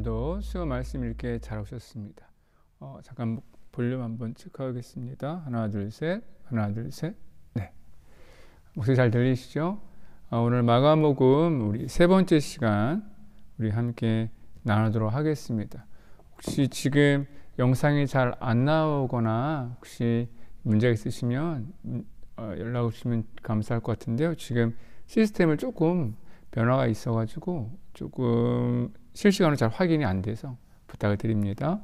오늘도 수요 말씀 읽게 잘 오셨습니다. 잠깐 볼륨 한번 체크하겠습니다. 하나 둘 셋, 하나 둘 셋. 네, 목소리 잘 들리시죠? 오늘 마가복음 우리 세 번째 시간 우리 함께 나누도록 하겠습니다. 혹시 지금 영상이 잘 안 나오거나 혹시 문제가 있으시면 연락 주시면 감사할 것 같은데요. 지금 시스템을 조금 변화가 있어가지고 조금 실시간으로 잘 확인이 안 돼서 부탁을 드립니다.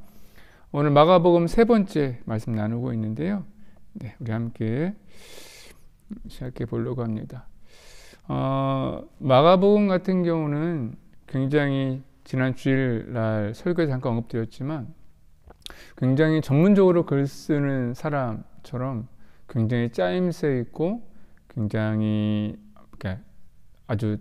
오늘 마가복음 세 번째 말씀 나누고 있는데요. 네, 우리 함께 시작해 보려고 합니다. 마가복음 같은 경우는 굉장히 지난 주일날 설교에 잠깐 언급드렸지만 굉장히 전문적으로 글 쓰는 사람처럼 굉장히 짜임새 있고 굉장히 아주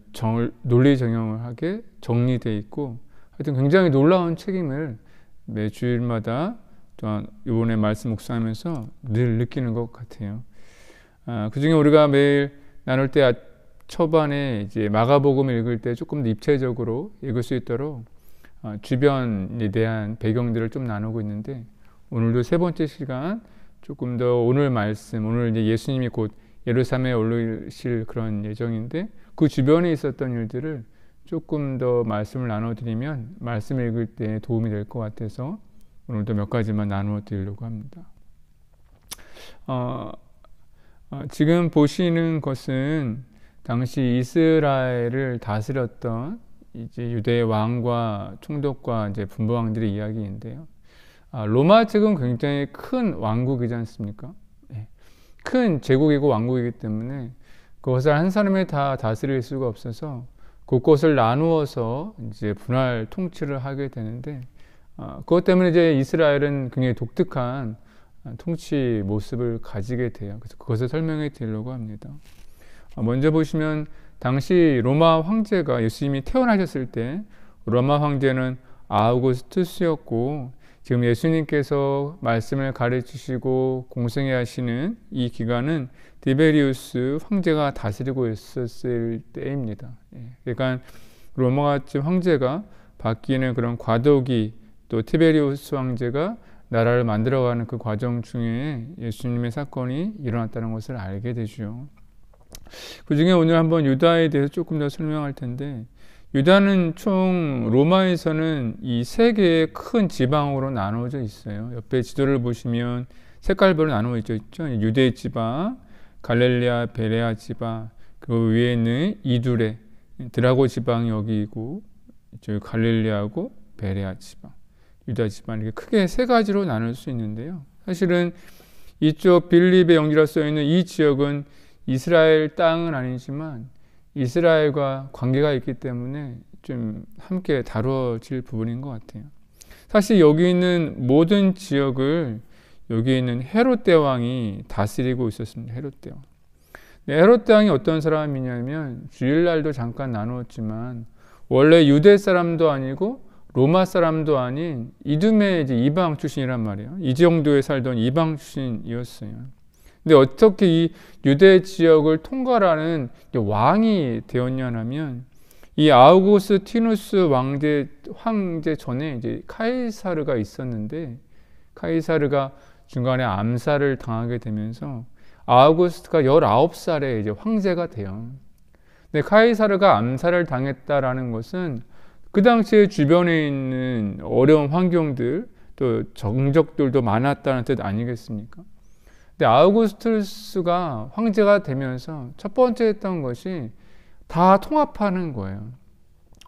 논리정연하게 정리되어 있고 하여튼 굉장히 놀라운 책임을 매 주일마다 또한 이번에 말씀 묵상하면서 늘 느끼는 것 같아요. 그 중에 우리가 매일 나눌 때 초반에 이제 마가복음을 읽을 때 조금 더 입체적으로 읽을 수 있도록 주변에 대한 배경들을 좀 나누고 있는데 오늘도 세 번째 시간 조금 더 오늘 말씀, 오늘 이제 예수님이 곧 예루살렘에 올라오실 그런 예정인데 그 주변에 있었던 일들을 조금 더 말씀을 나눠드리면 말씀 읽을 때 도움이 될 것 같아서 오늘도 몇 가지만 나누어 드리려고 합니다. 지금 보시는 것은 당시 이스라엘을 다스렸던 이제 유대 왕과 총독과 이제 분부왕들의 이야기인데요. 로마 측은 굉장히 큰 왕국이지 않습니까? 큰 제국이고 왕국이기 때문에 그것을 한 사람이 다 다스릴 수가 없어서 곳곳을 나누어서 이제 분할 통치를 하게 되는데 그것 때문에 이제 이스라엘은 굉장히 독특한 통치 모습을 가지게 돼요. 그래서 그것을 설명해 드리려고 합니다. 먼저 보시면 당시 로마 황제가 예수님이 태어나셨을 때 로마 황제는 아우구스투스였고 지금 예수님께서 말씀을 가르치시고 공생애 하시는 이 기간은 디베리우스 황제가 다스리고 있었을 때입니다. 그러니까 로마 황제가 바뀌는 그런 과도기 또 티베리우스 황제가 나라를 만들어가는 그 과정 중에 예수님의 사건이 일어났다는 것을 알게 되죠. 그 중에 오늘 한번 유다에 대해서 조금 더 설명할 텐데 유다는 총 로마에서는 이 세 개의 큰 지방으로 나누어져 있어요. 옆에 지도를 보시면 색깔별로 나누어져 있죠. 유대 지방, 갈릴리아, 베레아 지방, 그 위에는 이두레, 드라고 지방이 여기고 저기 갈릴리아고 베레아 지방, 유다 지방 이렇게 크게 세 가지로 나눌 수 있는데요. 사실은 이쪽 빌립의 영지라 써 있는 이 지역은 이스라엘 땅은 아니지만 이스라엘과 관계가 있기 때문에 좀 함께 다뤄질 부분인 것 같아요. 사실 여기 있는 모든 지역을 여기 있는 헤롯 대왕이 다스리고 있었습니다. 헤롯 대왕. 헤롯 대왕이 어떤 사람이냐면 주일날도 잠깐 나누었지만 원래 유대 사람도 아니고 로마 사람도 아닌 이두메 이제 이방 출신이란 말이에요. 이 정도에 살던 이방 출신이었어요. 근데 어떻게 이 유대 지역을 통괄하는 왕이 되었냐면 이 아우구스티누스 황제 전에 이제 카이사르가 있었는데 카이사르가 중간에 암살을 당하게 되면서 아우구스트가 19살에 이제 황제가 돼요. 근데 카이사르가 암살을 당했다라는 것은 그 당시에 주변에 있는 어려운 환경들 또 정적들도 많았다는 뜻 아니겠습니까? 근데 아우구스투스가 황제가 되면서 첫 번째 했던 것이 다 통합하는 거예요.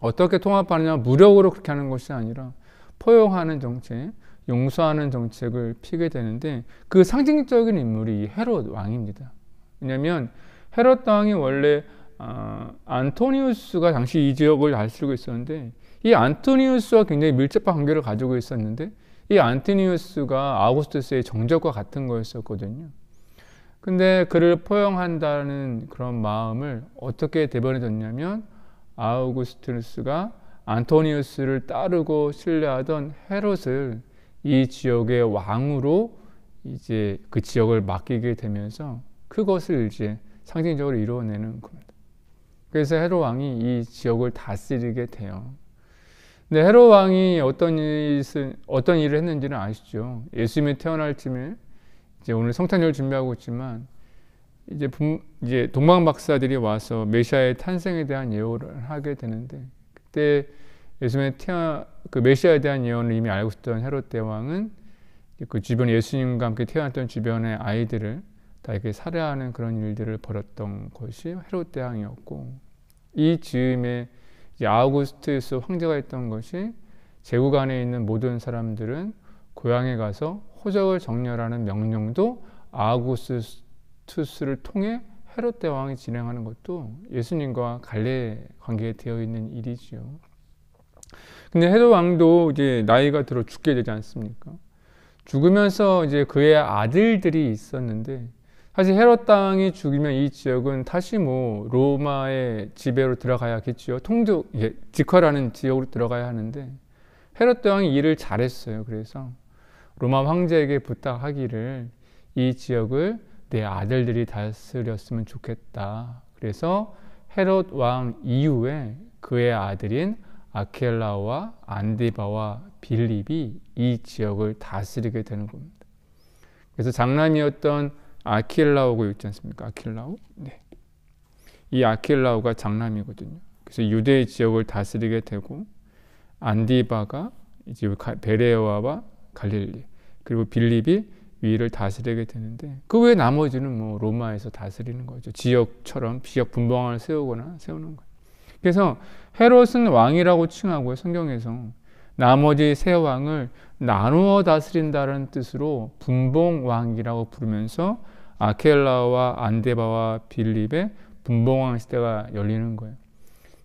어떻게 통합하느냐? 무력으로 그렇게 하는 것이 아니라 포용하는 정책, 용서하는 정책을 피게 되는데 그 상징적인 인물이 헤롯 왕입니다. 왜냐하면 헤롯 왕이 원래 안토니우스가 당시 이 지역을 다스리고 있었는데 이 안토니우스와 굉장히 밀접한 관계를 가지고 있었는데 이 안토니우스가 아우구스투스의 정적과 같은 거였었거든요. 근데 그를 포용한다는 그런 마음을 어떻게 대변해줬냐면 아우구스투스가 안토니우스를 따르고 신뢰하던 헤롯을 이 지역의 왕으로 이제 그 지역을 맡기게 되면서 그것을 이제 상징적으로 이루어내는 겁니다. 그래서 헤롯 왕이 이 지역을 다스리게 돼요. 근데 헤롯 왕이 어떤 일을 했는지는 아시죠? 예수님이 태어날 쯤에 이제 오늘 성탄절 준비하고 있지만 이제 동방 박사들이 와서 메시아의 탄생에 대한 예언을 하게 되는데, 그때 예수님의 그 메시아에 대한 예언을 이미 알고 있었던 헤롯 대왕은 그 주변 예수님과 함께 태어났던 주변의 아이들을 다 이렇게 살해하는 그런 일들을 벌였던 것이 헤롯 대왕이었고, 이 즈음에 이제 아우구스투스 황제가 했던 것이 제국 안에 있는 모든 사람들은 고향에 가서 호적을 정렬하는 명령도 아우구스투스를 통해 헤롯 대왕이 진행하는 것도 예수님과 관계 되어 있는 일이지요. 근데 헤롯 왕도 이제 나이가 들어 죽게 되지 않습니까? 죽으면서 이제 그의 아들들이 있었는데, 사실 헤롯 왕이 죽으면 이 지역은 다시 로마의 지배로 들어가야겠죠. 직화라는 지역으로 들어가야 하는데, 헤롯 왕이 일을 잘했어요. 그래서 로마 황제에게 부탁하기를 이 지역을 내 아들들이 다스렸으면 좋겠다. 그래서 헤롯 왕 이후에 그의 아들인 아켈라오와 안디바와 빌립이 이 지역을 다스리게 되는 겁니다. 그래서 장남이었던 아킬라오가 있지 않습니까? 아킬라오? 네. 이 아킬라오가 장남이거든요. 그래서 유대 지역을 다스리게 되고, 안디바가 이제 베레아와 갈릴리, 그리고 빌립이 위를 다스리게 되는데, 그 외 나머지는 로마에서 다스리는 거죠. 지역 분봉을 세우는 거예요. 그래서 헤롯은 왕이라고 칭하고요. 성경에서 나머지 세 왕을 나누어 다스린다는 뜻으로 분봉왕이라고 부르면서 아켈라와 안데바와 빌립의 분봉왕 시대가 열리는 거예요.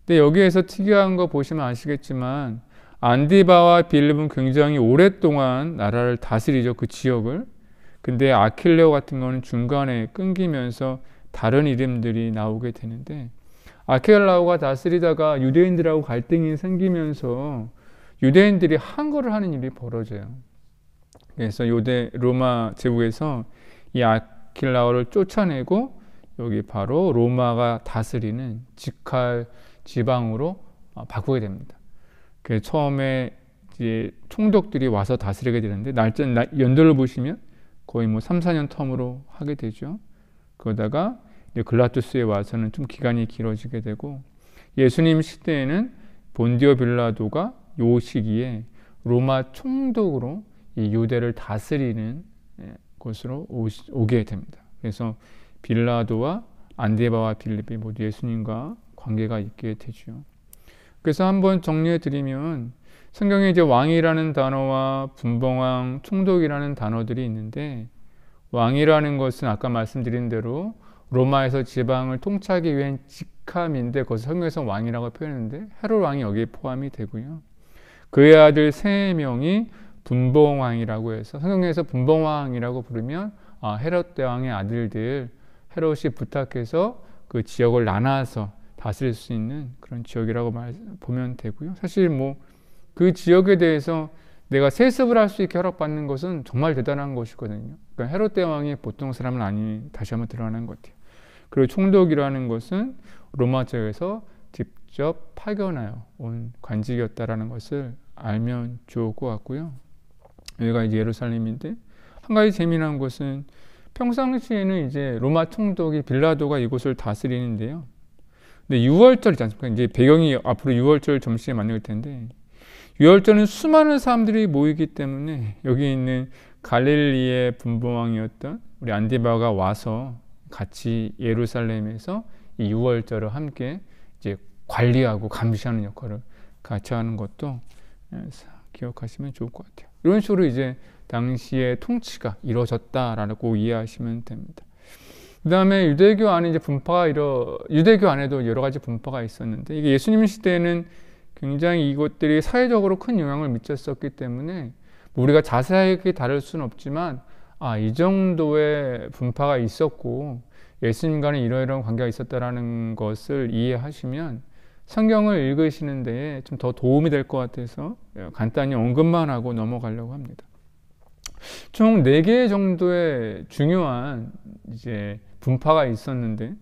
근데 여기에서 특이한 거 보시면 아시겠지만, 안디바와 빌립은 굉장히 오랫동안 나라를 다스리죠. 그 지역을. 근데 아킬레오 같은 거는 중간에 끊기면서 다른 이름들이 나오게 되는데, 아켈라오가 다스리다가 유대인들하고 갈등이 생기면서 유대인들이 항거를 하는 일이 벌어져요. 그래서 로마 제국에서 이 아킬라오를 쫓아내고 여기 바로 로마가 다스리는 직할 지방으로 바꾸게 됩니다. 그래서 처음에 이제 총독들이 와서 다스리게 되는데, 연도를 보시면 거의 3, 4년 텀으로 하게 되죠. 그러다가 글라투스에 와서는 좀 기간이 길어지게 되고, 예수님 시대에는 본디오 빌라도가 요 시기에 로마 총독으로 이 유대를 다스리는 곳으로 오게 됩니다. 그래서 빌라도와 안데바와 빌립이 모두 예수님과 관계가 있게 되죠. 그래서 한번 정리해 드리면, 성경에 이제 왕이라는 단어와 분봉왕, 총독이라는 단어들이 있는데, 왕이라는 것은 아까 말씀드린 대로 로마에서 지방을 통치하기 위한 직함인데, 그것을 성경에서 왕이라고 표현했는데 헤롯 왕이 여기에 포함이 되고요. 그의 아들 3명이 분봉왕이라고 해서 성경에서 분봉왕이라고 부르면 헤롯 대왕의 아들들, 헤롯이 부탁해서 그 지역을 나눠서 다스릴 수 있는 그런 지역이라고 보면 되고요. 사실 그 지역에 대해서 내가 세습을 할 수 있게 허락받는 것은 정말 대단한 것이거든요. 그러니까 헤롯 대왕이 보통 사람은 아닌, 다시 한번 드러나는 것 같아요. 그리고 총독이라는 것은 로마 지역에서 직접 파견하여 온 관직이었다라는 것을 알면 좋을 것 같고요. 여기가 이제 예루살렘인데, 한 가지 재미난 것은 평상시에는 이제 로마 총독이 빌라도가 이곳을 다스리는데요. 근데 6월절 있지 않습니까? 이제 배경이 앞으로 6월절 점심에 만날 텐데, 6월절은 수많은 사람들이 모이기 때문에 여기 있는 갈릴리의 분봉왕이었던 우리 안디바가 와서 같이 예루살렘에서 이 6월절을 함께 이제 관리하고 감시하는 역할을 같이 하는 것도 기억하시면 좋을 것 같아요. 이런 식으로 이제 당시의 통치가 이루어졌다라고 이해하시면 됩니다. 그 다음에 유대교 안에 이제 유대교 안에도 여러 가지 분파가 있었는데, 이게 예수님 시대에는 굉장히 이것들이 사회적으로 큰 영향을 미쳤었기 때문에 우리가 자세하게 다룰 수는 없지만, 이 정도의 분파가 있었고 예수님과는 이러이러한 관계가 있었다라는 것을 이해하시면 성경을 읽으시는 데에 좀 더 도움이 될 것 같아서 간단히 언급만 하고 넘어가려고 합니다. 총 4개 정도의 중요한 이제 분파가 있었는데,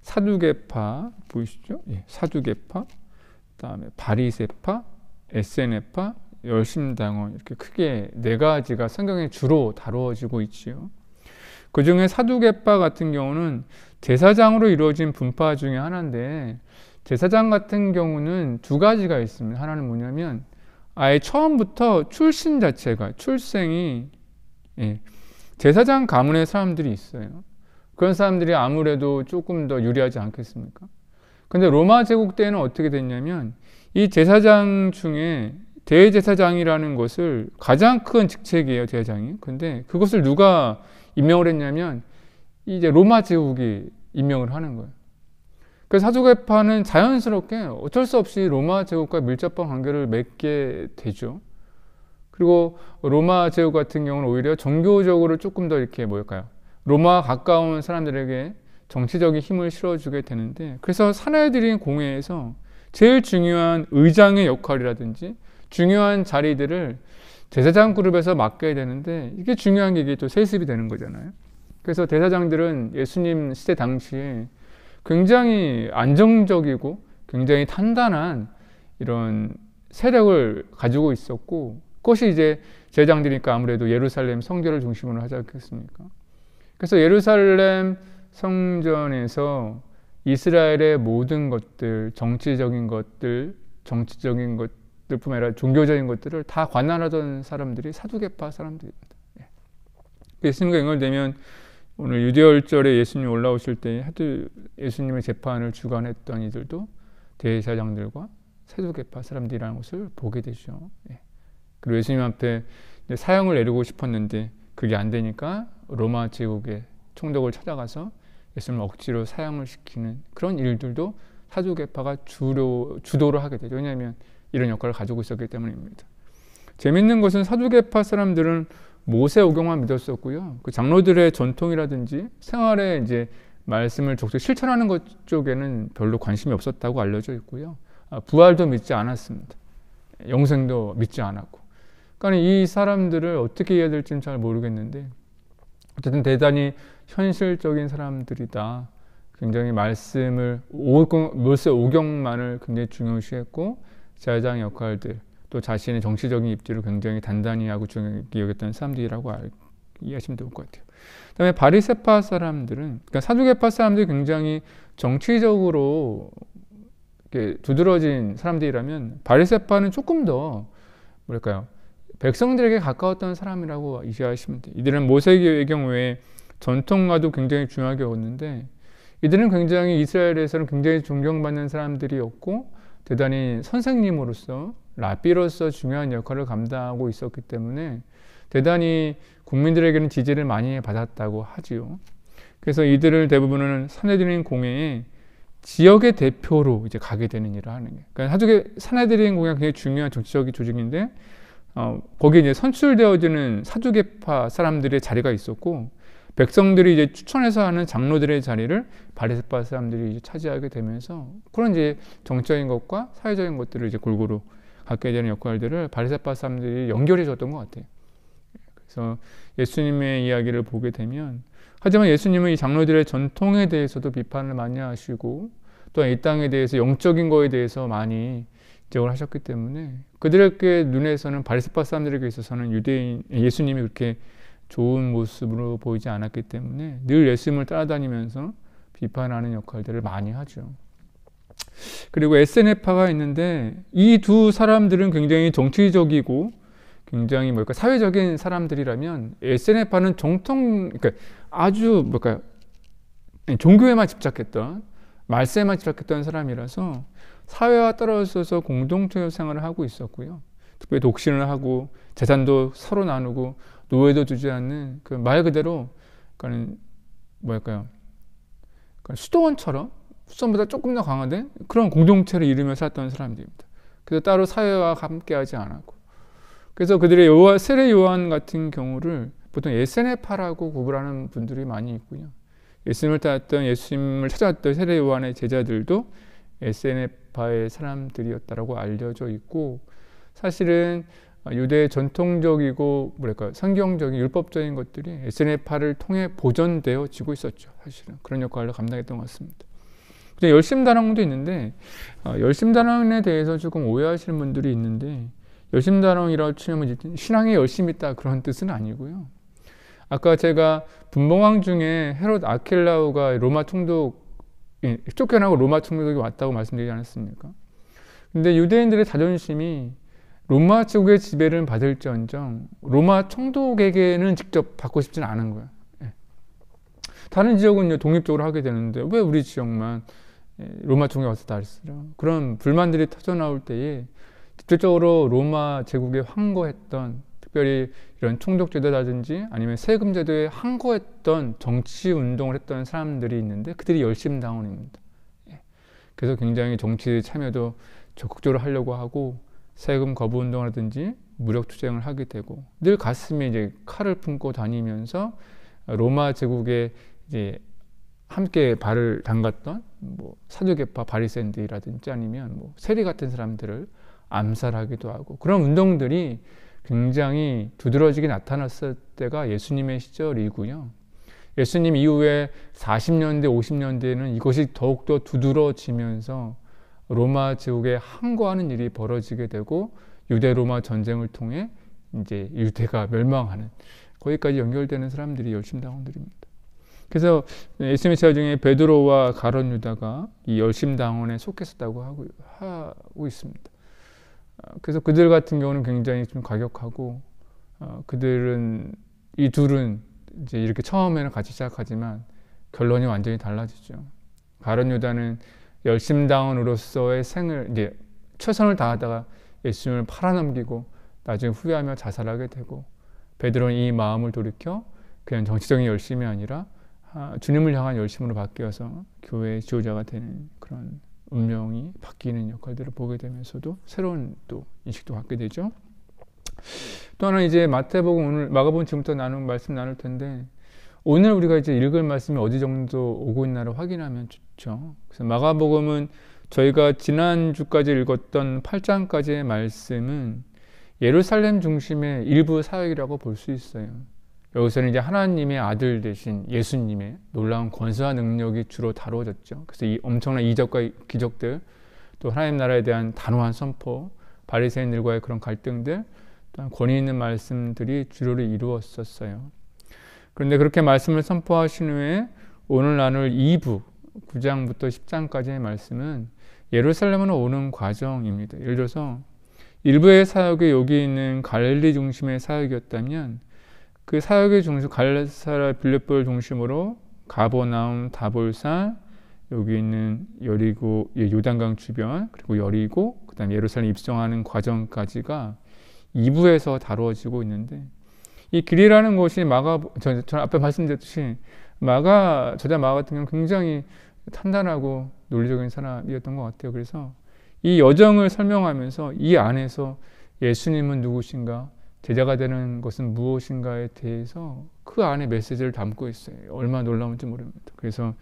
사두개파 보이시죠? 예, 사두개파, 그다음에 바리새파, SNF파, 열심당원 이렇게 크게 네 가지가 성경에 주로 다루어지고 있지요. 그 중에 사두개파 같은 경우는 제사장으로 이루어진 분파 중에 하나인데, 제사장 같은 경우는 두 가지가 있습니다. 하나는 뭐냐면 아예 처음부터 출신 자체가 출생이 제사장 가문의 사람들이 있어요. 그런 사람들이 아무래도 조금 더 유리하지 않겠습니까? 근데 로마 제국 때는 어떻게 됐냐면 이 제사장 중에 대제사장이라는 것을 가장 큰 직책이에요, 제사장이. 근데 그것을 누가 임명을 했냐면 이제 로마 제국이 임명을 하는 거예요. 그래서 사두개파는 자연스럽게 어쩔 수 없이 로마 제국과 밀접한 관계를 맺게 되죠. 그리고 로마 제국 같은 경우는 오히려 종교적으로 조금 더 이렇게 뭘까요? 로마와 가까운 사람들에게 정치적인 힘을 실어주게 되는데, 그래서 사내들인 공회에서 제일 중요한 의장의 역할이라든지 중요한 자리들을 제사장 그룹에서 맡게 되는데, 이게 중요한 게 이게 또 세습이 되는 거잖아요. 그래서 대사장들은 예수님 시대 당시에 굉장히 안정적이고 굉장히 단단한 이런 세력을 가지고 있었고, 그것이 이제 제사장들이니까 아무래도 예루살렘 성전을 중심으로 하지 않겠습니까? 그래서 예루살렘 성전에서 이스라엘의 모든 것들, 정적인 것들뿐만 아니라 종교적인 것들을 다 관할하던 사람들이 사두개파 사람들입니다. 예수님과 연결되면 오늘 유대월절에 예수님 올라오실 때 예수님의 재판을 주관했던 이들도 대제사장들과 사두개파 사람들이라는 것을 보게 되죠. 그리고 예수님 앞에 사형을 내리고 싶었는데 그게 안 되니까 로마 제국의 총독을 찾아가서 예수님을 억지로 사형을 시키는 그런 일들도 사두개파가 주도를 하게 되죠. 왜냐하면 이런 역할을 가지고 있었기 때문입니다. 재밌는 것은 사두개파 사람들은 모세 오경만 믿었었고요. 그 장로들의 전통이라든지 생활에 이제 말씀을 적극 실천하는 것 쪽에는 별로 관심이 없었다고 알려져 있고요. 부활도 믿지 않았습니다. 영생도 믿지 않았고. 그러니까 이 사람들을 어떻게 해야 될지는 잘 모르겠는데, 어쨌든 대단히 현실적인 사람들이다. 굉장히 말씀을 모세 오경만을 굉장히 중요시했고, 제사장 역할들, 또 자신의 정치적인 입지를 굉장히 단단히 하고 중요하게 여겼던 사람들이라고 이해하시면 좋을 것 같아요. 그다음에 바리새파 사람들은, 그러니까 사두개파 사람들이 굉장히 정치적으로 이렇게 두드러진 사람들이라면, 바리새파는 조금 더 뭐랄까요, 백성들에게 가까웠던 사람이라고 이해하시면 돼요. 이들은 모세계의 경우에 전통과도 굉장히 중요하게 여겼는데, 이들은 굉장히 이스라엘에서는 굉장히 존경받는 사람들이었고, 대단히 선생님으로서 랍비로서 중요한 역할을 감당하고 있었기 때문에 대단히 국민들에게는 지지를 많이 받았다고 하지요. 그래서 이들을 대부분은 사내들인 공회에 지역의 대표로 이제 가게 되는 일을 하는 거예요. 그러니까 사내들인 공회가 굉장히 중요한 정치적인 조직인데, 거기에 이제 선출되어지는 사두개파 사람들의 자리가 있었고, 백성들이 이제 추천해서 하는 장로들의 자리를 바리새파 사람들이 이제 차지하게 되면서, 그런 이제 정적인 것과 사회적인 것들을 이제 골고루 갖게 되는 역할들을 바리새파 사람들이 연결해 줬던 것 같아요. 그래서 예수님의 이야기를 보게 되면, 하지만 예수님은 이 장로들의 전통에 대해서도 비판을 많이 하시고, 또한 이 땅에 대해서 영적인 거에 대해서 많이 지적을 하셨기 때문에, 그들에게 눈에서는 바리새파 사람들에게 있어서는 예수님이 그렇게 좋은 모습으로 보이지 않았기 때문에 늘 예수님을 따라다니면서 비판하는 역할들을 많이 하죠. 그리고 SNF파가 있는데, 이 두 사람들은 굉장히 정치적이고 굉장히 사회적인 사람들이라면, SNF파는 그러니까 아주 종교에만 집착했던, 말세에만 집착했던 사람이라서 사회와 떨어져서 공동체 생활을 하고 있었고요. 특별히 독신을 하고 재산도 서로 나누고 노예도 두지 않는, 그 말 그대로 수도원처럼, 수도원보다 조금 더 강화된 그런 공동체를 이루며 살았던 사람들입니다. 그래서 따로 사회와 함께하지 않았고, 그래서 그들의 세례 요한 같은 경우를 보통 SNF파라고 구분하는 분들이 많이 있고요. 예수님을 찾아왔던 세례 요한의 제자들도 SNF파의 사람들이었다라고 알려져 있고, 사실은 유대의 전통적이고 성경적인 율법적인 것들이 SNF파를 통해 보존되어지고 있었죠. 사실은 그런 역할을 감당했던 것 같습니다. 열심단원도 있는데 열심단원에 대해서 조금 오해하시는 분들이 있는데 열심단원이라고 치면 신앙에 열심히 있다 그런 뜻은 아니고요. 아까 제가 분봉왕 중에 헤롯 아킬라오가 로마 총독 쫓겨나고 로마 총독이 왔다고 말씀드리지 않았습니까? 근데 유대인들의 자존심이 로마 제국의 지배를 받을지언정 로마 총독에게는 직접 받고 싶지는 않은 거예요. 다른 지역은 독립적으로 하게 되는데 왜 우리 지역만 로마 총독이 와서 다 쓰려? 그런 불만들이 터져나올 때에 직접적으로 로마 제국에 항거했던, 특별히 이런 총독제도라든지 아니면 세금제도에 항거했던 정치운동을 했던 사람들이 있는데 그들이 열심당원입니다. 그래서 굉장히 정치 참여도 적극적으로 하려고 하고 세금 거부 운동이라든지 무력 투쟁을 하게 되고 늘 가슴에 이제 칼을 품고 다니면서 로마 제국에 이제 함께 발을 담갔던 사두개파 바리새인들이라든지 아니면 세리 같은 사람들을 암살하기도 하고 그런 운동들이 굉장히 두드러지게 나타났을 때가 예수님의 시절이고요. 예수님 이후에 40년대, 50년대에는 이것이 더욱더 두드러지면서 로마 제국에 항거하는 일이 벌어지게 되고 유대 로마 전쟁을 통해 이제 유대가 멸망하는 거기까지 연결되는 사람들이 열심당원들입니다. 그래서 예수님의 제자 중에 베드로와 가룟 유다가 이 열심당원에 속했었다고 하고 있습니다. 그래서 그들 같은 경우는 굉장히 좀 과격하고 그들은 이 둘은 이제 이렇게 처음에는 같이 시작하지만 결론이 완전히 달라지죠. 가룟 유다는 열심당원으로서의 생을 이제 최선을 다하다가 예수님을 팔아넘기고 나중에 후회하며 자살하게 되고 베드로는 이 마음을 돌이켜 그냥 정치적인 열심이 아니라 주님을 향한 열심으로 바뀌어서 교회의 지도자가 되는 그런 운명이 바뀌는 역할들을 보게 되면서도 새로운 또 인식도 갖게 되죠. 또 하나 이제 마태복음 오늘 마가복음 지금부터 말씀 나눌 텐데 오늘 우리가 이제 읽을 말씀이 어디 정도 오고 있나를 확인하면 좋죠. 그래서 마가복음은 저희가 지난주까지 읽었던 8장까지의 말씀은 예루살렘 중심의 일부 사역이라고 볼 수 있어요. 여기서는 이제 하나님의 아들 되신 예수님의 놀라운 권세와 능력이 주로 다루어졌죠. 그래서 이 엄청난 이적과 기적들, 또 하나님 나라에 대한 단호한 선포, 바리새인들과의 그런 갈등들, 또한 권위 있는 말씀들이 주로를 이루었었어요. 그런데 그렇게 말씀을 선포하신 후에 오늘 나눌 2부, 9장부터 10장까지의 말씀은 예루살렘으로 오는 과정입니다. 예를 들어서 일부의 사역이 여기 있는 갈릴리 중심의 사역이었다면 그 사역의 중심, 갈라사라 빌립보를 중심으로 가버나움, 다볼산, 여기 있는 여리고, 요단강 주변, 그리고 여리고, 그 다음에 예루살렘 입성하는 과정까지가 2부에서 다루어지고 있는데 이 길이라는 것이 저 앞에 말씀드렸듯이 저자 마가 같은 경우는 굉장히 탄단하고 논리적인 사람이었던 것 같아요. 그래서 이 여정을 설명하면서 이 안에서 예수님은 누구신가, 제자가 되는 것은 무엇인가에 대해서 그 안에 메시지를 담고 있어요. 얼마나 놀라운지 모릅니다. 그래서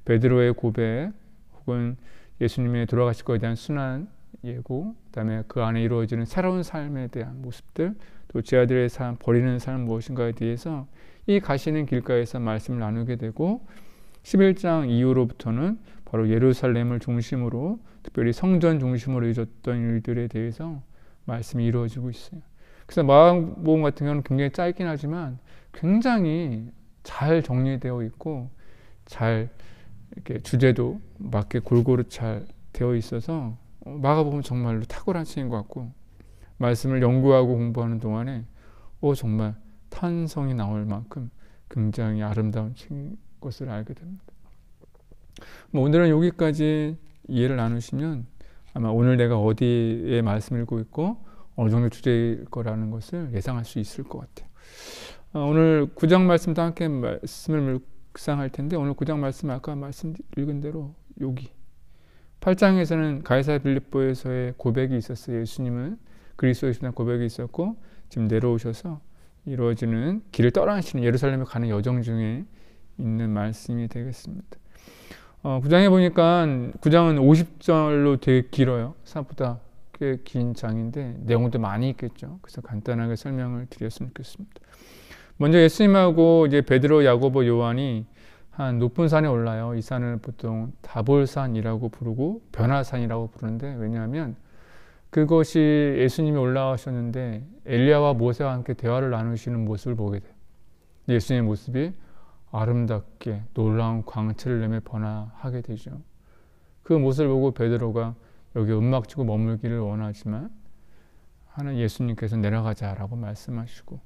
베드로의 고백 혹은 예수님의 돌아가실 것에 대한 순환 예고, 그다음에 그 안에 이루어지는 새로운 삶에 대한 모습들, 또 제자들의 삶, 버리는 삶 무엇인가에 대해서 이 가시는 길가에서 말씀을 나누게 되고 11장 이후로부터는 바로 예루살렘을 중심으로 특별히 성전 중심으로 이루어졌던 일들에 대해서 말씀이 이루어지고 있어요. 그래서 마가복음 같은 경우는 굉장히 짧긴 하지만 굉장히 잘 정리되어 있고 잘 이렇게 주제도 맞게 골고루 잘 되어 있어서 마가복음은 정말로 탁월한 책인 것 같고 말씀을 연구하고 공부하는 동안에 정말 탄성이 나올 만큼 굉장히 아름다운 책인 것을 알게 됩니다. 오늘은 여기까지 이해를 나누시면 아마 오늘 내가 어디에 말씀을 읽고 있고 어느 정도 주제일 거라는 것을 예상할 수 있을 것 같아요. 오늘 9장 말씀도 함께 말씀을 묵상할 텐데 오늘 9장 말씀 아까 말씀 읽은 대로 여기 8장에서는 가이사랴 빌립보에서의 고백이 있었어요. 예수님은 그리스도이시라는 고백이 있었고 지금 내려오셔서 이루어지는 길을 떠나시는 예루살렘에 가는 여정 중에 있는 말씀이 되겠습니다. 9장에 보니까 9장은 50절로 되게 길어요. 생각보다 꽤 긴 장인데 내용도 많이 있겠죠. 그래서 간단하게 설명을 드렸으면 좋겠습니다. 먼저 예수님하고 이제 베드로, 야고보, 요한이 한 높은 산에 올라요. 이 산을 보통 다볼산이라고 부르고 변화산이라고 부르는데, 왜냐하면 그것이 예수님이 올라가셨는데 엘리야와 모세와 함께 대화를 나누시는 모습을 보게 돼요. 예수님의 모습이 아름답게 놀라운 광채를 내며 변화하게 되죠. 그 모습을 보고 베드로가 여기 움막치고 머물기를 원하지만 하는 예수님께서 내려가자라고 말씀하시고,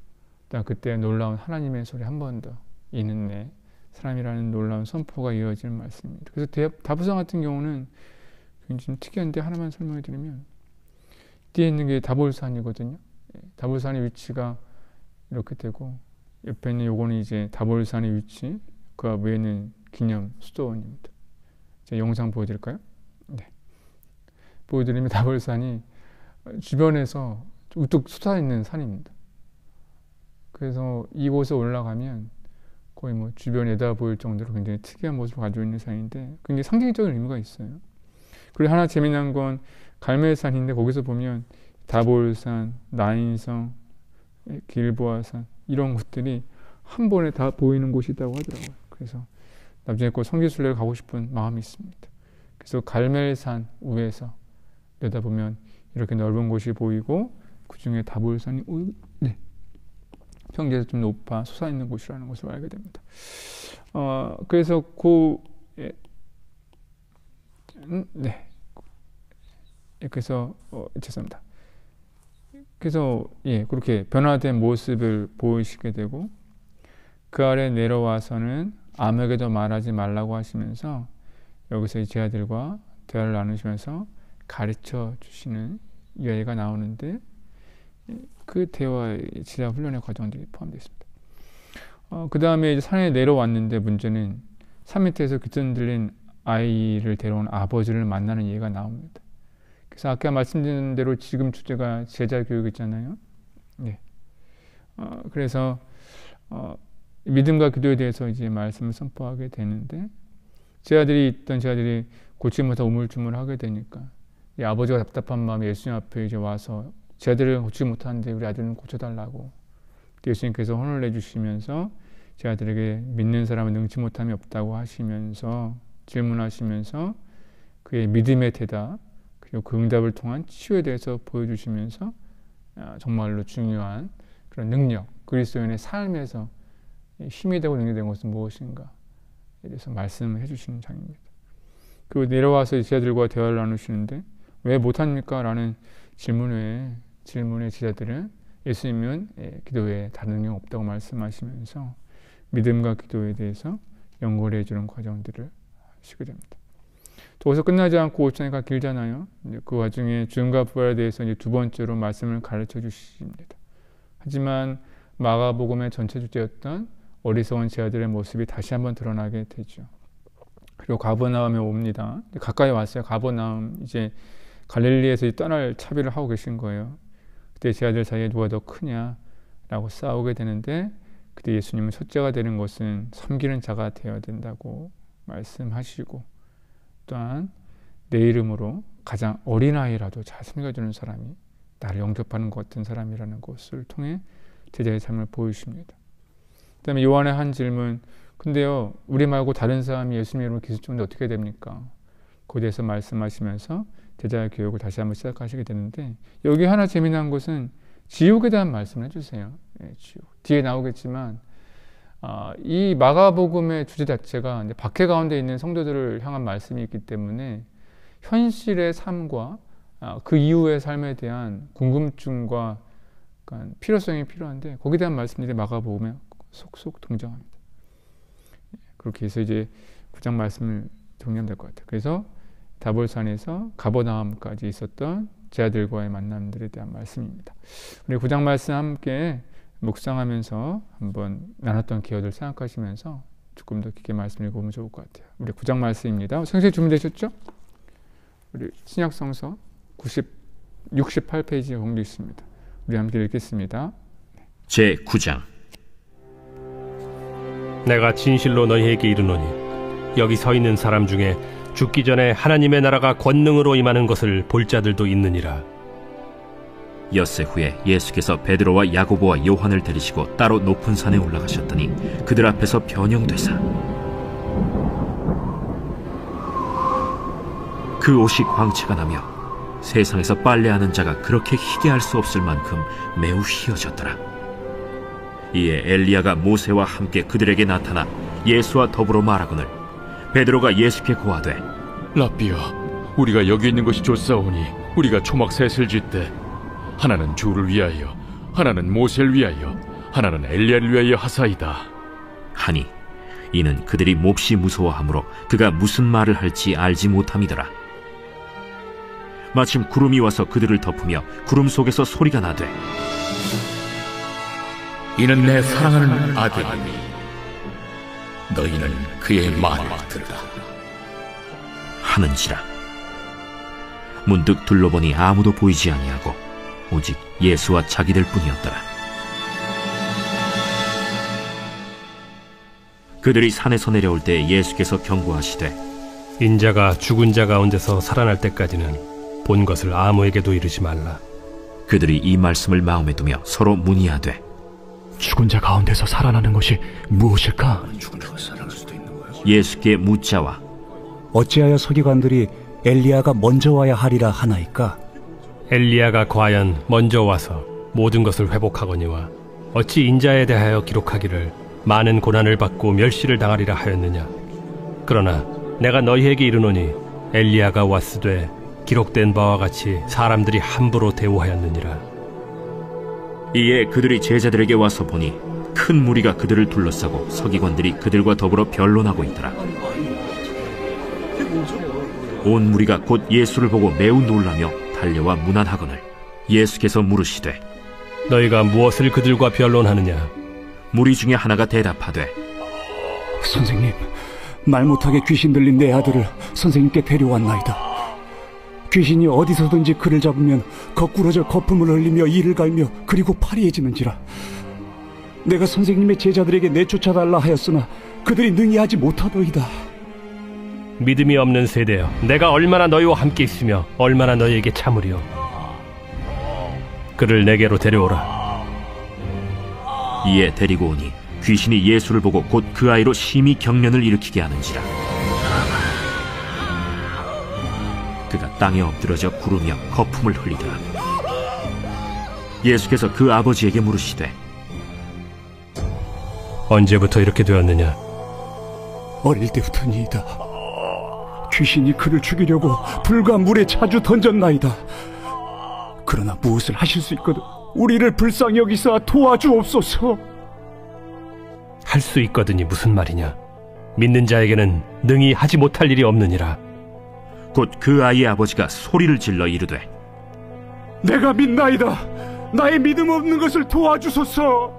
그때 놀라운 하나님의 소리 한 번 더, 이는 내 사람이라는 놀라운 선포가 이어지는 말씀입니다. 그래서 다볼산 같은 경우는 굉장히 특이한데, 하나만 설명해 드리면 뒤에 있는 게 다볼산이거든요. 다볼산의 위치가 이렇게 되고, 옆에 있는 요거는 이제 다볼산의 위치, 그 위에는 기념 수도원입니다. 제가 영상 보여드릴까요? 네. 보여드리면 다볼산이 주변에서 우뚝 솟아있는 산입니다. 그래서 이곳에 올라가면 거의 뭐 주변 내다 보일 정도로 굉장히 특이한 모습을 가지고 있는 산인데, 굉장히 상징적인 의미가 있어요. 그리고 하나 재미난 건 갈멜산인데, 거기서 보면 다볼산, 나인성, 길보아산 이런 곳들이 한 번에 다 보이는 곳이 있다고 하더라고요. 그래서 나중에 꼭 성지순례를 가고 싶은 마음이 있습니다. 그래서 갈멜산 위에서 내다보면 이렇게 넓은 곳이 보이고, 그 중에 다볼산이 평지에서 좀 높아 솟아있는 곳이라는 것을 알게 됩니다. 그래서 그래서 죄송합니다. 그래서 그렇게 변화된 모습을 보이시게 되고, 그 아래 내려와서는 아무에게도 말하지 말라고 하시면서 여기서 이 제자들과 대화를 나누시면서 가르쳐 주시는 이야기가 나오는데, 그 대화의 지하 훈련의 과정들이 포함되어 있습니다. 그 다음에 이제 산에 내려왔는데, 문제는 산 밑에서 귀신 들린 아이를 데려온 아버지를 만나는 예가 나옵니다. 그래서 아까 말씀드린 대로 지금 주제가 제자 교육이잖아요. 네. 그래서 믿음과 기도에 대해서 이제 말씀을 선포하게 되는데, 제자들이 고치지 못하고 우물쭈물하게 되니까 이 아버지가 답답한 마음에 예수님 앞에 이제 와서 제자들은 고치지 못하는데 우리 아들은 고쳐달라고 예수님께서 혼을 내주시면서 제자들에게 믿는 사람은 능치 못함이 없다고 하시면서 질문하시면서 그의 믿음의 대답, 그리고 그 응답을 통한 치유에 대해서 보여주시면서 정말로 중요한 그런 능력, 그리스도인의 삶에서 힘이 되고 능력이 되는 것은 무엇인가에 대해서 말씀을 해주시는 장입니다. 그리고 내려와서 제자들과 대화를 나누시는데, 왜 못합니까? 라는 질문에 제자들은 예수님은 기도에 다른 능력 없다고 말씀하시면서 믿음과 기도에 대해서 연결해 주는 과정들을 하시게 됩니다. 또 거기서 끝나지 않고 5장이 길잖아요. 그 와중에 죽음과 부활에 대해서 이제 두 번째로 말씀을 가르쳐 주십니다. 하지만 마가복음의 전체 주제였던 어리석은 제자들의 모습이 다시 한번 드러나게 되죠. 그리고 가버나움에 옵니다. 가까이 왔어요. 가버나움, 이제 갈릴리에서 떠날 차비를 하고 계신 거예요. 그때 제자들 사이에 누가 더 크냐라고 싸우게 되는데, 그때 예수님은 첫째가 되는 것은 섬기는 자가 되어야 된다고 말씀하시고, 또한 내 이름으로 가장 어린아이라도 잘 섬겨주는 사람이 나를 영접하는 것 같은 사람이라는 것을 통해 제자의 삶을 보여주십니다. 그 다음에 요한의 한 질문, 근데요 우리 말고 다른 사람이 예수님의 이름으로 기술 주는데 어떻게 됩니까? 거기에 대해서 말씀하시면서 제자의 교육을 다시 한번 시작하시게 되는데, 여기 하나 재미난 것은 지옥에 대한 말씀을 해주세요. 지옥. 뒤에 나오겠지만 이 마가복음의 주제 자체가 이제 박해 가운데 있는 성도들을 향한 말씀이 있기 때문에 현실의 삶과 그 이후의 삶에 대한 궁금증과 필요성이 필요한데, 거기에 대한 말씀들이 마가복음에 속속 등장합니다. 그렇게 해서 이제 9장 말씀을 정리하면 될 것 같아요. 그래서 다볼산에서 가버나움까지 있었던 제자들과의 만남들에 대한 말씀입니다. 우리 9장 말씀 함께 묵상하면서 한번 나눴던 기억을 생각하시면서 조금 더 깊게 말씀을 읽어보면 좋을 것 같아요. 우리 9장 말씀입니다. 성경 준비되셨죠? 우리 신약성서 68페이지에 공개 있습니다. 우리 함께 읽겠습니다. 제9장. 내가 진실로 너희에게 이르노니 여기 서 있는 사람 중에 죽기 전에 하나님의 나라가 권능으로 임하는 것을 볼 자들도 있느니라. 엿새 후에 예수께서 베드로와 야고보와 요한을 데리시고 따로 높은 산에 올라가셨더니 그들 앞에서 변형되사 그 옷이 광채가 나며 세상에서 빨래하는 자가 그렇게 희게 할 수 없을 만큼 매우 희어졌더라. 이에 엘리야가 모세와 함께 그들에게 나타나 예수와 더불어 말하거늘 베드로가 예수께 고하되 라삐여, 우리가 여기 있는 것이 좋사오니 우리가 초막 셋을 짓되 하나는 주를 위하여, 하나는 모세를 위하여, 하나는 엘리야를 위하여 하사이다 하니 이는 그들이 몹시 무서워하므로 그가 무슨 말을 할지 알지 못함이더라. 마침 구름이 와서 그들을 덮으며 구름 속에서 소리가 나되 이는 내 사랑하는 아들이니 너희는 그의 말을 들으라 하는지라. 문득 둘러보니 아무도 보이지 아니하고 오직 예수와 자기들 뿐이었더라. 그들이 산에서 내려올 때 예수께서 경고하시되 인자가 죽은 자 가운데서 살아날 때까지는 본 것을 아무에게도 이르지 말라. 그들이 이 말씀을 마음에 두며 서로 문의하되 죽은 자 가운데서 살아나는 것이 무엇일까? 예수께 묻자와 어찌하여 서기관들이 엘리야가 먼저 와야 하리라 하나이까? 엘리야가 과연 먼저 와서 모든 것을 회복하거니와 어찌 인자에 대하여 기록하기를 많은 고난을 받고 멸시를 당하리라 하였느냐. 그러나 내가 너희에게 이르노니 엘리야가 왔으되 기록된 바와 같이 사람들이 함부로 대우하였느니라. 이에 그들이 제자들에게 와서 보니 큰 무리가 그들을 둘러싸고 서기관들이 그들과 더불어 변론하고 있더라. 온 무리가 곧 예수를 보고 매우 놀라며 달려와 문안하거늘 예수께서 물으시되 너희가 무엇을 그들과 변론하느냐. 무리 중에 하나가 대답하되 선생님, 말 못하게 귀신 들린 내 아들을 선생님께 데려왔나이다. 귀신이 어디서든지 그를 잡으면 거꾸러져 거품을 흘리며 이를 갈며 그리고 파리해지는지라. 내가 선생님의 제자들에게 내쫓아달라 하였으나 그들이 능히 하지 못하더이다. 믿음이 없는 세대여, 내가 얼마나 너희와 함께 있으며 얼마나 너희에게 참으리요. 그를 내게로 데려오라. 이에 데리고 오니 귀신이 예수를 보고 곧 그 아이로 심히 경련을 일으키게 하는지라. 그가 땅에 엎드러져 구르며 거품을 흘리더라. 예수께서 그 아버지에게 물으시되 언제부터 이렇게 되었느냐. 어릴 때부터니이다. 귀신이 그를 죽이려고 불과 물에 자주 던졌나이다. 그러나 무엇을 하실 수 있거든 우리를 불쌍히 여기사 도와주옵소서. 할 수 있거든이 무슨 말이냐. 믿는 자에게는 능히 하지 못할 일이 없느니라. 곧 그 아이의 아버지가 소리를 질러 이르되 내가 믿나이다. 나의 믿음 없는 것을 도와주소서.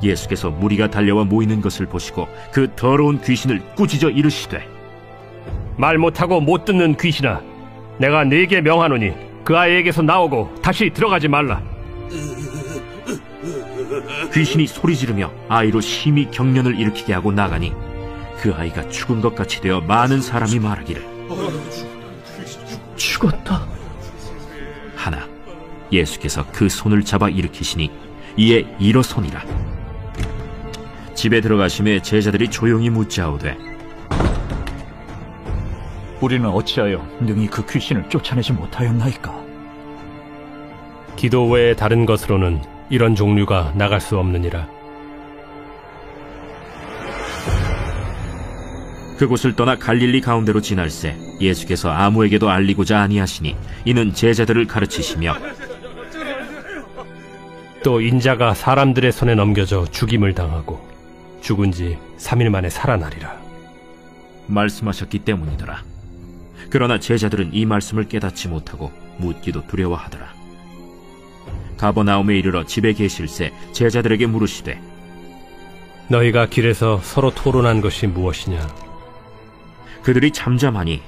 예수께서 무리가 달려와 모이는 것을 보시고 그 더러운 귀신을 꾸짖어 이르시되 말 못하고 못 듣는 귀신아, 내가 네게 명하노니 그 아이에게서 나오고 다시 들어가지 말라. 귀신이 소리 지르며 아이로 심히 경련을 일으키게 하고 나가니 그 아이가 죽은 것 같이 되어 많은 사람이 말하기를 죽었다 하나 예수께서 그 손을 잡아 일으키시니 이에 일어서니라. 집에 들어가심에 제자들이 조용히 묻자오되 우리는 어찌하여 능히 그 귀신을 쫓아내지 못하였나이까? 기도 외에 다른 것으로는 이런 종류가 나갈 수 없느니라. 그곳을 떠나 갈릴리 가운데로 지날새 예수께서 아무에게도 알리고자 아니하시니 이는 제자들을 가르치시며 또 인자가 사람들의 손에 넘겨져 죽임을 당하고 죽은 지 3일 만에 살아나리라 말씀하셨기 때문이더라. 그러나 제자들은 이 말씀을 깨닫지 못하고 묻기도 두려워하더라. 가버나움에 이르러 집에 계실새 제자들에게 물으시되 너희가 길에서 서로 토론한 것이 무엇이냐. 그들이 잠잠하니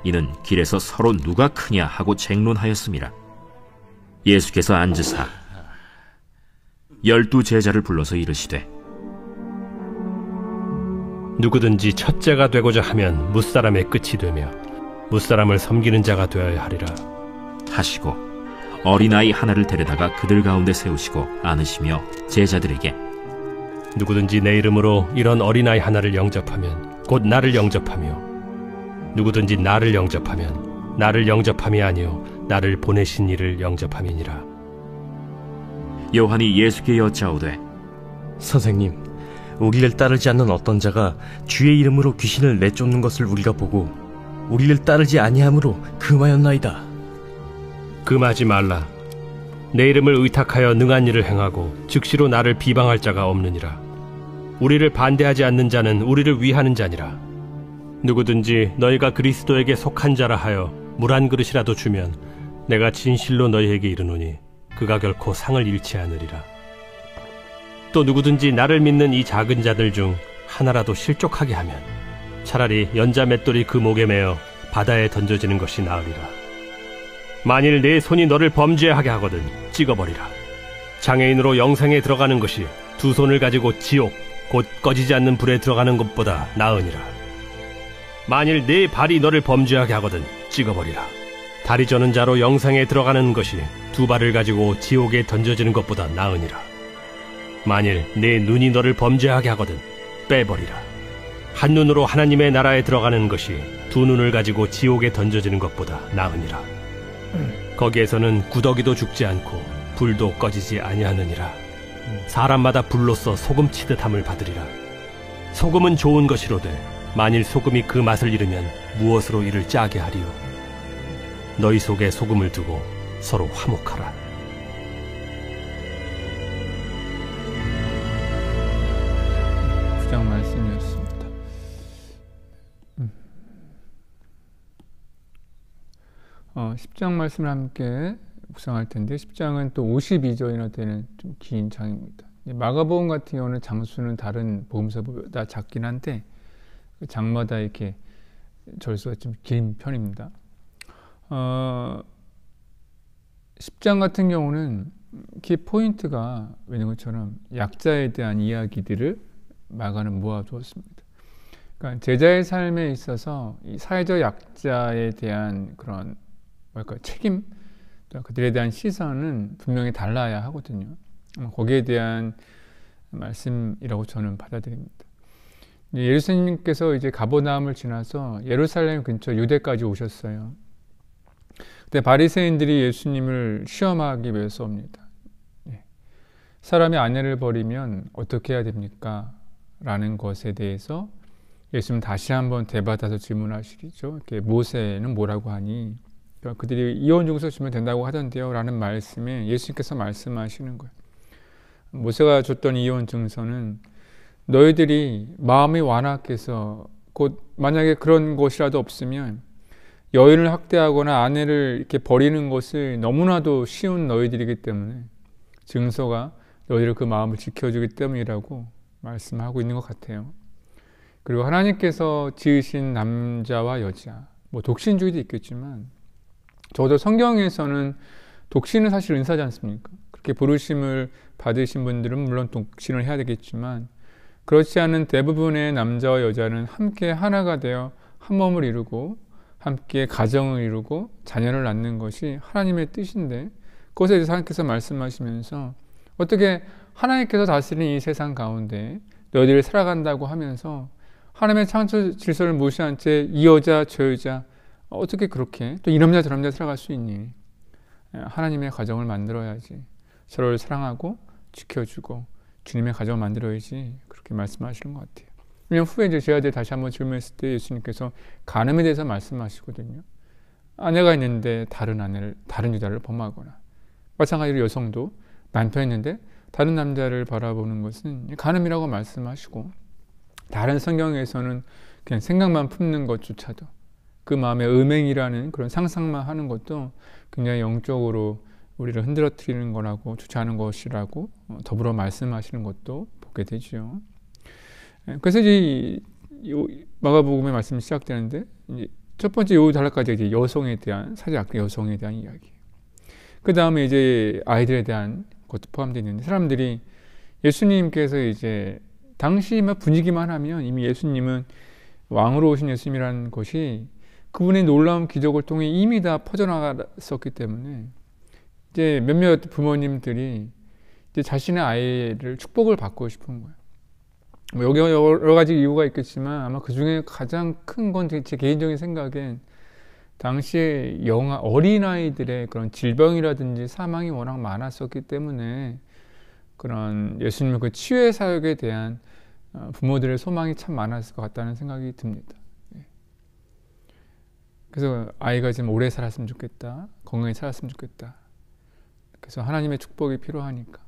이는 길에서 서로 누가 크냐 하고 쟁론하였음이라. 예수께서 앉으사 12 제자를 불러서 이르시되 누구든지 첫째가 되고자 하면 무사람의 끝이 되며 무사람을 섬기는 자가 되어야 하리라 하시고 어린아이 하나를 데려다가 그들 가운데 세우시고 안으시며 제자들에게 누구든지 내 이름으로 이런 어린아이 하나를 영접하면 곧 나를 영접하며 누구든지 나를 영접하면 나를 영접함이 아니요 나를 보내신 이를 영접함이니라. 요한이 예수께 여짜오되 선생님, 우리를 따르지 않는 어떤 자가 주의 이름으로 귀신을 내쫓는 것을 우리가 보고 우리를 따르지 아니함으로 금하였나이다. 금하지 말라. 내 이름을 의탁하여 능한 일을 행하고 즉시로 나를 비방할 자가 없느니라. 우리를 반대하지 않는 자는 우리를 위하는 자니라. 누구든지 너희가 그리스도에게 속한 자라 하여 물 한 그릇이라도 주면 내가 진실로 너희에게 이르노니 그가 결코 상을 잃지 않으리라. 또 누구든지 나를 믿는 이 작은 자들 중 하나라도 실족하게 하면 차라리 연자 맷돌이 그 목에 매어 바다에 던져지는 것이 나으리라. 만일 내 손이 너를 범죄하게 하거든 찍어버리라. 장애인으로 영생에 들어가는 것이 두 손을 가지고 지옥 곧 꺼지지 않는 불에 들어가는 것보다 나으니라. 만일 내 발이 너를 범죄하게 하거든 찍어버리라. 다리 저는 자로 영생에 들어가는 것이 두 발을 가지고 지옥에 던져지는 것보다 나으니라. 만일 내 눈이 너를 범죄하게 하거든 빼버리라. 한 눈으로 하나님의 나라에 들어가는 것이 두 눈을 가지고 지옥에 던져지는 것보다 나으니라. 거기에서는 구더기도 죽지 않고 불도 꺼지지 아니하느니라. 사람마다 불로써 소금 치듯함을 받으리라. 소금은 좋은 것이로되 만일 소금이 그 맛을 잃으면 무엇으로 이를 짜게 하리요. 너희 속에 소금을 두고 서로 화목하라. 구장 말씀이었습니다. 10장 말씀을 함께 묵상할 텐데 10장은 또 52절이나 되는 좀 긴 장입니다. 마가복음 같은 경우는 장수는 다른 복음서보다 작긴 한데 장마다 이렇게 절수가 좀 긴 편입니다. 10장 같은 경우는 키 포인트가 있는 것처럼 약자에 대한 이야기들을 마가는 모아두었습니다. 그러니까 제자의 삶에 있어서 이 사회적 약자에 대한 그런 책임, 그들에 대한 시선은 분명히 달라야 하거든요. 거기에 대한 말씀이라고 저는 받아들입니다. 예수님께서 이제 가버나움을 지나서 예루살렘 근처 유대까지 오셨어요. 그때 바리새인들이 예수님을 시험하기 위해서 옵니다. 사람이 아내를 버리면 어떻게 해야 됩니까? 라는 것에 대해서 예수님 다시 한번 대받아서 질문하시죠. 모세는 뭐라고 하니? 그들이 이혼 증서 주면 된다고 하던데요 라는 말씀에 예수님께서 말씀하시는 거예요. 모세가 줬던 이혼 증서는 너희들이 마음이 완악해서 곧 만약에 그런 것이라도 없으면 여인을 학대하거나 아내를 이렇게 버리는 것을 너무나도 쉬운 너희들이기 때문에 증서가 너희들 그 마음을 지켜주기 때문이라고 말씀하고 있는 것 같아요. 그리고 하나님께서 지으신 남자와 여자, 독신주의도 있겠지만 적어도 성경에서는 독신은 사실 은사지 않습니까? 그렇게 부르심을 받으신 분들은 물론 독신을 해야 되겠지만 그렇지 않은 대부분의 남자와 여자는 함께 하나가 되어 한 몸을 이루고 함께 가정을 이루고 자녀를 낳는 것이 하나님의 뜻인데 그것에 대해서 하나님께서 말씀하시면서 어떻게 하나님께서 다스리는 이 세상 가운데 너희들이 살아간다고 하면서 하나님의 창조 질서를 무시한 채 이 여자 저 여자 어떻게 그렇게 또 이 남자 저 남자 살아갈 수 있니? 하나님의 가정을 만들어야지. 서로를 사랑하고 지켜주고 주님의 가정을 만들어야지. 그렇게 말씀하시는 것 같아요. 왜냐하면 후에 이제 제 아들 다시 한번 질문했을 때 예수님께서 간음에 대해서 말씀하시거든요. 아내가 있는데 다른 여자를 범하거나 마찬가지로 여성도 남편이 있는데 다른 남자를 바라보는 것은 간음이라고 말씀하시고 다른 성경에서는 그냥 생각만 품는 것조차도 그 마음의 음행이라는 그런 상상만 하는 것도 굉장히 영적으로 우리를 흔들어뜨리는 거라고 좋지 않은 것이라고 더불어 말씀하시는 것도 보게 되죠. 그래서 이제 마가복음의 말씀이 시작되는데 이제 첫 번째 요 단락까지 이제 여성에 대한 사제악 여성에 대한 이야기. 그 다음에 이제 아이들에 대한 것도 포함되어 있는데 사람들이 예수님께서 이제 당시 분위기만 하면 이미 예수님은 왕으로 오신 예수님이라는 것이 그분의 놀라운 기적을 통해 이미 다 퍼져나갔었기 때문에 이제 몇몇 부모님들이 이제 자신의 아이를 축복을 받고 싶은 거예요. 뭐 여기 여러 가지 이유가 있겠지만 아마 그 중에 가장 큰 건 제 개인적인 생각엔 당시에 어린아이들의 그런 질병이라든지 사망이 워낙 많았었기 때문에 그런 예수님의 그 치유의 사역에 대한 부모들의 소망이 참 많았을 것 같다는 생각이 듭니다. 그래서 아이가 좀 오래 살았으면 좋겠다, 건강히 살았으면 좋겠다. 그래서 하나님의 축복이 필요하니까.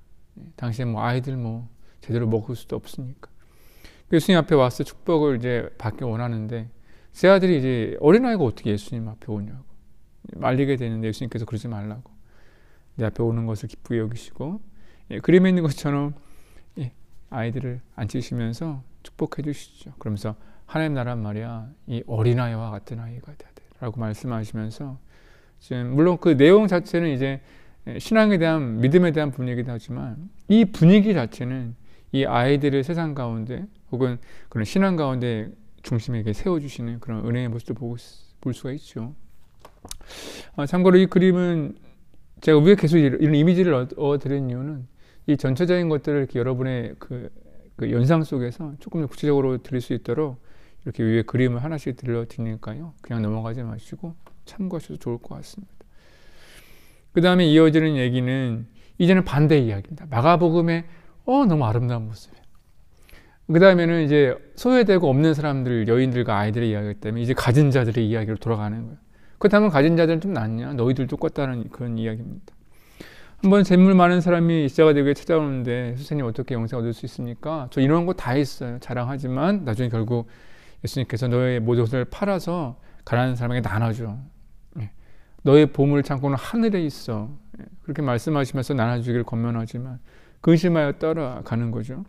당시에 뭐 아이들 뭐 제대로 먹을 수도 없으니까. 예수님 앞에 와서 축복을 이제 받기 원하는데 제 아들이 이제 어린아이가 어떻게 예수님 앞에 오냐고 말리게 되는데 예수님께서 그러지 말라고 내 앞에 오는 것을 기쁘게 여기시고 그림에 있는 것처럼 아이들을 앉히시면서 축복해 주시죠. 그러면서 하나님 나라는 말이야 이 어린아이와 같은 아이가 돼야 돼 라고 말씀하시면서 지금 물론 그 내용 자체는 이제 신앙에 대한 믿음에 대한 분위기도 하지만 이 분위기 자체는 이 아이들의 세상 가운데 혹은 그런 신앙 가운데 중심에 세워주시는 그런 은혜의 모습을 볼 수가 있죠. 참고로 이 그림은 제가 왜 계속 이런 이미지를 얻어드린 이유는 이 전체적인 것들을 이렇게 여러분의 그 연상 속에서 조금 더 구체적으로 드릴 수 있도록 이렇게 위에 그림을 하나씩 들려드리니까요. 그냥 넘어가지 마시고 참고하셔도 좋을 것 같습니다. 그 다음에 이어지는 얘기는 이제는 반대 이야기입니다. 마가복음의 너무 아름다운 모습이에요. 그 다음에는 이제 소외되고 없는 사람들, 여인들과 아이들의 이야기이기 때문에 이제 가진 자들의 이야기로 돌아가는 거예요. 그렇다면 가진 자들은 좀 낫냐? 너희들 똑같다는 그런 이야기입니다. 한번 재물 많은 사람이 시자가 되게 찾아오는데 선생님 어떻게 영생 얻을 수 있습니까? 저 이런 거 다 있어요. 자랑하지만 나중에 결국 예수님께서 너의 모든 것을 팔아서 가난한 사람에게 나눠줘. 너의 보물 창고는 하늘에 있어. 그렇게 말씀하시면서 나눠주기를 권면하지만 근심하여 따라가는 거죠.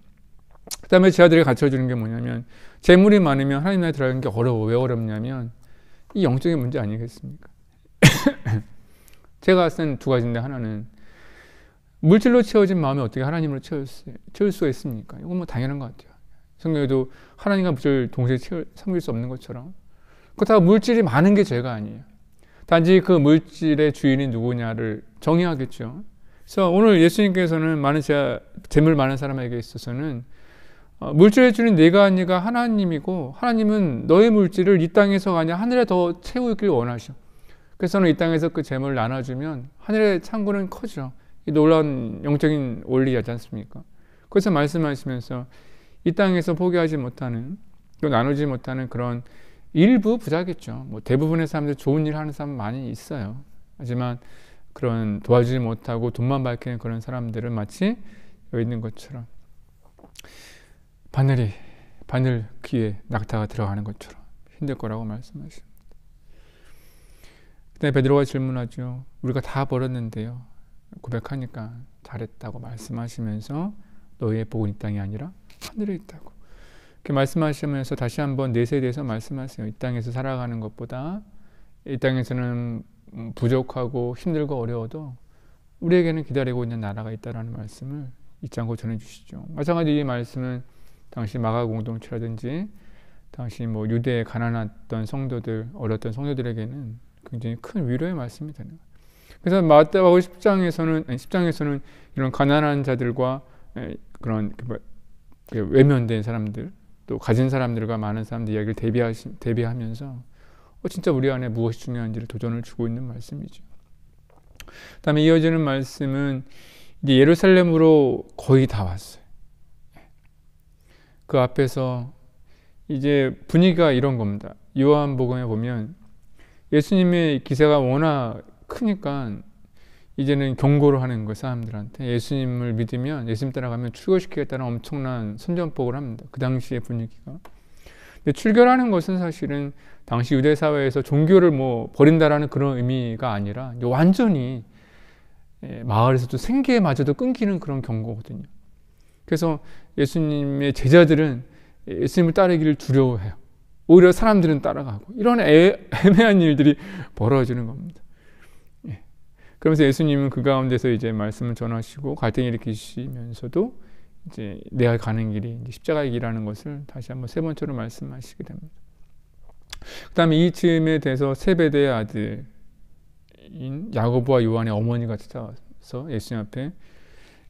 그 다음에 제 아들이 가르쳐주는 게 뭐냐면 재물이 많으면 하나님 나라에 들어가는 게 어려워. 왜 어렵냐면 이 영적인 문제 아니겠습니까? 제가 쓴 두 가지인데 하나는 물질로 채워진 마음이 어떻게 하나님으로 채울 수가 있습니까? 이건 뭐 당연한 것 같아요. 성경에도 하나님과 물질을 동시에 섬길 수 없는 것처럼 그렇다고 물질이 많은 게 죄가 아니에요. 단지 그 물질의 주인이 누구냐를 정의하겠죠. 그래서 오늘 예수님께서는 재물 많은 사람에게 있어서는 물질의 주인 내가 아니가 하나님이고 하나님은 너의 물질을 이 땅에서가 아니라 하늘에 더 채우길 원하셔. 그래서는 이 땅에서 그 재물을 나눠주면 하늘의 창고는 커져. 이 놀라운 영적인 원리이지 않습니까? 그래서 말씀하시면서 이 땅에서 포기하지 못하는 또 나누지 못하는 그런 일부 부자겠죠. 뭐 대부분의 사람들 좋은 일 하는 사람 많이 있어요. 하지만 그런 도와주지 못하고 돈만 밝히는 그런 사람들은 마치 여기 있는 것처럼 바늘 귀에 낙타가 들어가는 것처럼 힘들 거라고 말씀하십니다. 그다음에 베드로가 질문하죠. 우리가 다 벌었는데요. 고백하니까 잘했다고 말씀하시면서 너희의 복은 이 땅이 아니라 하늘에 있다고. 이렇게 말씀하시면서 다시 한번 넷에 대해서 말씀하세요. 이 땅에서 살아가는 것보다 이 땅에서는 부족하고 힘들고 어려워도 우리에게는 기다리고 있는 나라가 있다라는 말씀을 잊지 않고 전해주시죠. 마찬가지로 이 말씀은 당시 마가 공동체라든지 당시 뭐 유대에 가난했던 성도들, 어렸던 성도들에게는 굉장히 큰 위로의 말씀이 되는 거예요. 그래서 마태복음 10장에서는 이런 가난한 자들과 그런 외면된 사람들, 또 가진 사람들과 많은 사람들 이야기를 대비하면서 진짜 우리 안에 무엇이 중요한지를 도전을 주고 있는 말씀이죠. 그다음에 이어지는 말씀은 이제 예루살렘으로 거의 다 왔어요. 그 앞에서 이제 분위기가 이런 겁니다. 요한복음에 보면 예수님의 기세가 워낙 크니까 이제는 경고를 하는 거예요. 사람들한테 예수님을 믿으면 예수님 따라가면 출교시키겠다는 엄청난 선전법을 합니다. 그 당시의 분위기가. 근데 출교라는 것은 사실은 당시 유대 사회에서 종교를 뭐 버린다라는 그런 의미가 아니라 완전히 마을에서도 생계마저도 끊기는 그런 경고거든요. 그래서 예수님의 제자들은 예수님을 따르기를 두려워해요. 오히려 사람들은 따라가고 이런 애매한 일들이 벌어지는 겁니다. 그러면서 예수님은 그 가운데서 이제 말씀을 전하시고 갈등을 일으키시면서도 이제 내가 가는 길이 이제 십자가의 길이라는 것을 다시 한번 세 번째로 말씀하시게 됩니다. 그 다음에 이쯤에 대해서 세베대의 아들인 야고보와 요한의 어머니가 찾아와서 예수님 앞에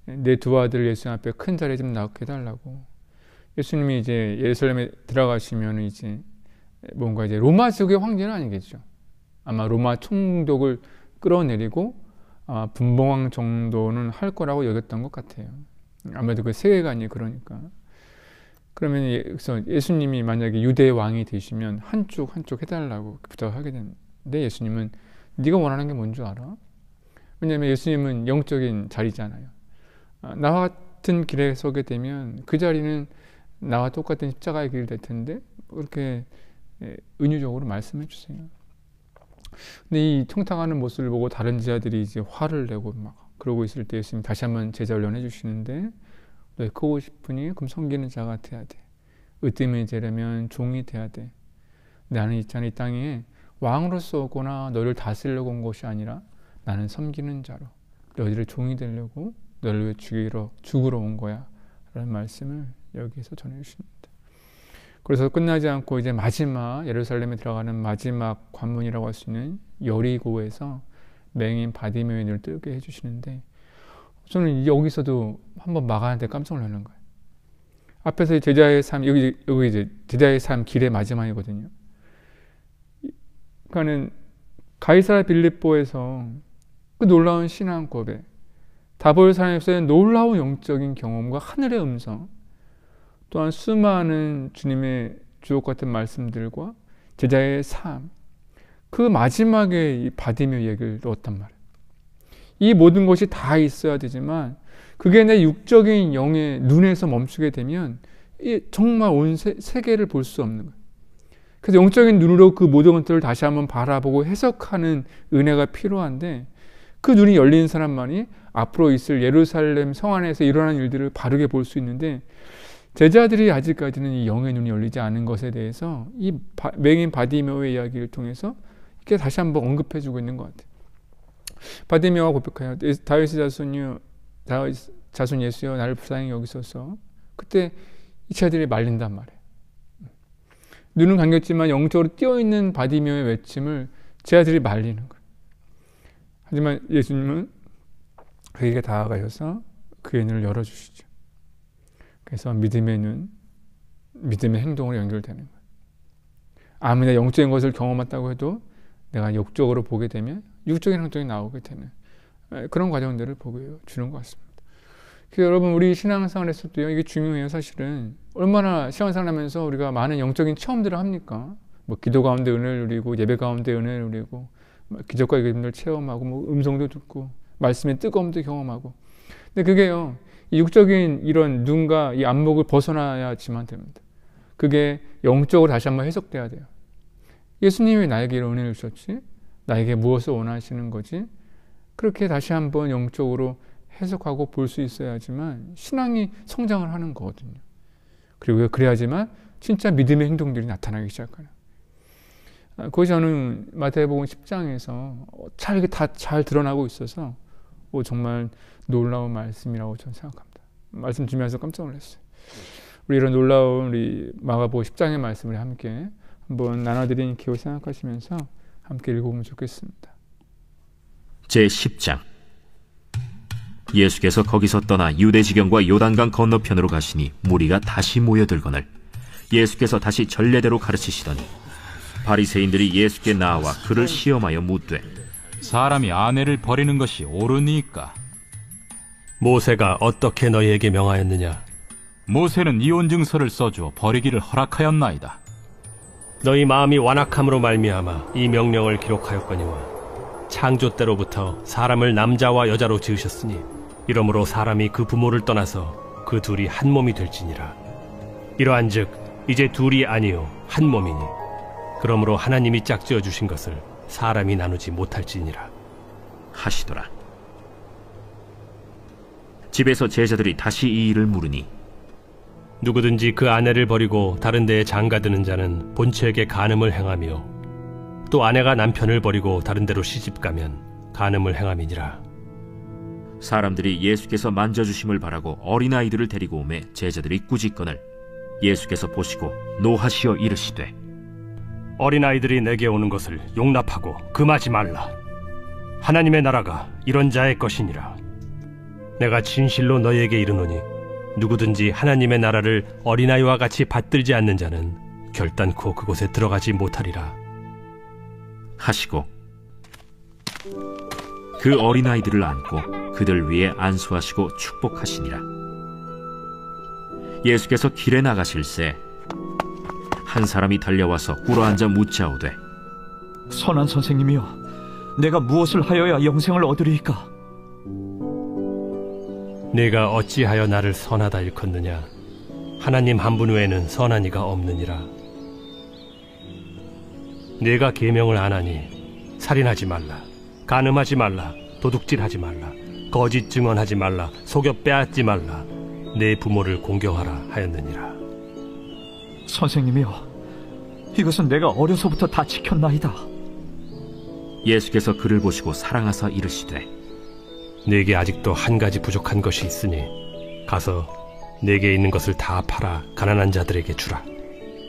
내 두 아들을 예수님 앞에 큰 자리에 좀 낳게 해달라고. 예수님이 이제 예루살렘에 들어가시면 이제 뭔가 이제 로마 지역의 황제는 아니겠죠. 아마 로마 총독을 끌어내리고 분봉왕 정도는 할 거라고 여겼던 것 같아요. 아무래도 그 세계관이 그러니까. 그러면 그래서 예수님이 만약에 유대 왕이 되시면 한쪽 해달라고 부탁하게 되는데 예수님은 네가 원하는 게 뭔 줄 알아? 왜냐하면 예수님은 영적인 자리잖아요. 나와 같은 길에 서게 되면 그 자리는 나와 똑같은 십자가의 길이 될 텐데 그렇게 은유적으로 말씀해 주세요. 근데 이 통탕하는 모습을 보고 다른 제자들이 이제 화를 내고 막 그러고 있을 때 예수님 다시 한번 제자 훈련해 주시는데 너 크고 싶으니 그럼 섬기는 자가 돼야 돼. 으뜸이 되려면 종이 돼야 돼. 나는 있잖아 이 땅에 왕으로서 오거나 너를 다스리려고 온 것이 아니라 나는 섬기는 자로 너희들의 종이 되려고 너를 위해 죽으러 온 거야 라는 말씀을 여기서 전해주십니다. 그래서 끝나지 않고 이제 마지막 예루살렘에 들어가는 마지막 관문이라고 할 수 있는 여리고에서 맹인 바디메오의 눈을 뜨게 해주시는데 저는 여기서도 한번 막았는데 깜짝 놀라는 거예요. 앞에서 제자의 삶, 여기 이제 제자의 삶 길의 마지막이거든요. 그러니까는 가이사랴 빌립보에서 그 놀라운 신앙 고백, 다볼 사람에서의 놀라운 영적인 경험과 하늘의 음성, 또한 수많은 주님의 주옥 같은 말씀들과 제자의 삶, 그 마지막에 이 바디메오 얘기를 넣었단 말이에요. 이 모든 것이 다 있어야 되지만 그게 내 육적인 영의 눈에서 멈추게 되면 정말 온 세계를 볼 수 없는 거예요. 그래서 영적인 눈으로 그 모든 것들을 다시 한번 바라보고 해석하는 은혜가 필요한데 그 눈이 열린 사람만이 앞으로 있을 예루살렘 성 안에서 일어나는 일들을 바르게 볼 수 있는데 제자들이 아직까지는 이 영의 눈이 열리지 않은 것에 대해서 이 맹인 바디메오의 이야기를 통해서 이렇게 다시 한번 언급해주고 있는 것 같아요. 바디메오가 고백해요. 다윗의 자손 예수여 나를 불쌍히 여기소서. 그때 이 제자들이 말린단 말이에요. 눈은 감겼지만 영적으로 뛰어있는 바디메오의 외침을 제자들이 말리는 거예요. 하지만 예수님은 그에게 다가가셔서 그의 눈을 열어주시죠. 그래서 믿음의 눈, 믿음의 행동으로 연결되는 거예요. 아무리 영적인 것을 경험했다고 해도 내가 육적으로 보게 되면 육적인 행동이 나오게 되는 그런 과정들을 보여주는 것 같습니다. 그래서 여러분 우리 신앙생활에서도요 이게 중요해요. 사실은 얼마나 신앙생활 하면서 우리가 많은 영적인 체험들을 합니까? 뭐 기도 가운데 은혜를 누리고 예배 가운데 은혜를 누리고 기적과 기적을 체험하고 뭐 음성도 듣고 말씀의 뜨거움도 경험하고 근데 그게요 이 육적인 이런 눈과 이 안목을 벗어나야지만 됩니다. 그게 영적으로 다시 한번 해석돼야 돼요. 예수님이 나에게 이런 은혜를 주셨지? 나에게 무엇을 원하시는 거지? 그렇게 다시 한번 영적으로 해석하고 볼 수 있어야지만 신앙이 성장을 하는 거거든요. 그리고 그래야지만 진짜 믿음의 행동들이 나타나기 시작하는. 그것이 저는 마태복음 10장에서 잘 드러나고 있어서 정말 놀라운 말씀이라고 저는 생각합니다. 말씀 주면서 깜짝 놀랐어요. 우리 이런 놀라운 우리 마가복음 10장의 말씀을 함께 한번 나눠드리는 기호 생각하시면서 함께 읽어보면 좋겠습니다. 제10장 예수께서 거기서 떠나 유대 지경과 요단강 건너편으로 가시니 무리가 다시 모여들거늘 예수께서 다시 전례대로 가르치시더니 바리새인들이 예수께 나와 그를 시험하여 묻되 사람이 아내를 버리는 것이 옳으니까? 모세가 어떻게 너희에게 명하였느냐? 모세는 이혼 증서를 써주어 버리기를 허락하였나이다. 너희 마음이 완악함으로 말미암아 이 명령을 기록하였거니와 창조 때로부터 사람을 남자와 여자로 지으셨으니 이러므로 사람이 그 부모를 떠나서 그 둘이 한 몸이 될지니라. 이러한즉 이제 둘이 아니요 한 몸이니 그러므로 하나님이 짝지어 주신 것을 사람이 나누지 못할지니라 하시더라. 집에서 제자들이 다시 이 일을 물으니 누구든지 그 아내를 버리고 다른 데에 장가드는 자는 본처에게 간음을 행하며 또 아내가 남편을 버리고 다른 데로 시집가면 간음을 행함이니라. 사람들이 예수께서 만져주심을 바라고 어린아이들을 데리고 오매 제자들이 꾸짖거늘 예수께서 보시고 노하시어 이르시되 어린아이들이 내게 오는 것을 용납하고 금하지 말라. 하나님의 나라가 이런 자의 것이니라. 내가 진실로 너희에게 이르노니 누구든지 하나님의 나라를 어린아이와 같이 받들지 않는 자는 결단코 그곳에 들어가지 못하리라 하시고 그 어린아이들을 안고 그들 위에 안수하시고 축복하시니라. 예수께서 길에 나가실새 한 사람이 달려와서 꿇어앉아 묻자오되 선한 선생님이여, 내가 무엇을 하여야 영생을 얻으리이까? 네가 어찌하여 나를 선하다 일컫느냐? 하나님 한 분 외에는 선한 이가 없느니라. 네가 계명을 안 하니 살인하지 말라, 간음하지 말라, 도둑질하지 말라, 거짓 증언하지 말라, 속여 빼앗지 말라, 내 부모를 공경하라 하였느니라. 선생님이여, 이것은 내가 어려서부터 다 지켰나이다. 예수께서 그를 보시고 사랑하사 이르시되 네게 아직도 한 가지 부족한 것이 있으니 가서 네게 있는 것을 다 팔아 가난한 자들에게 주라.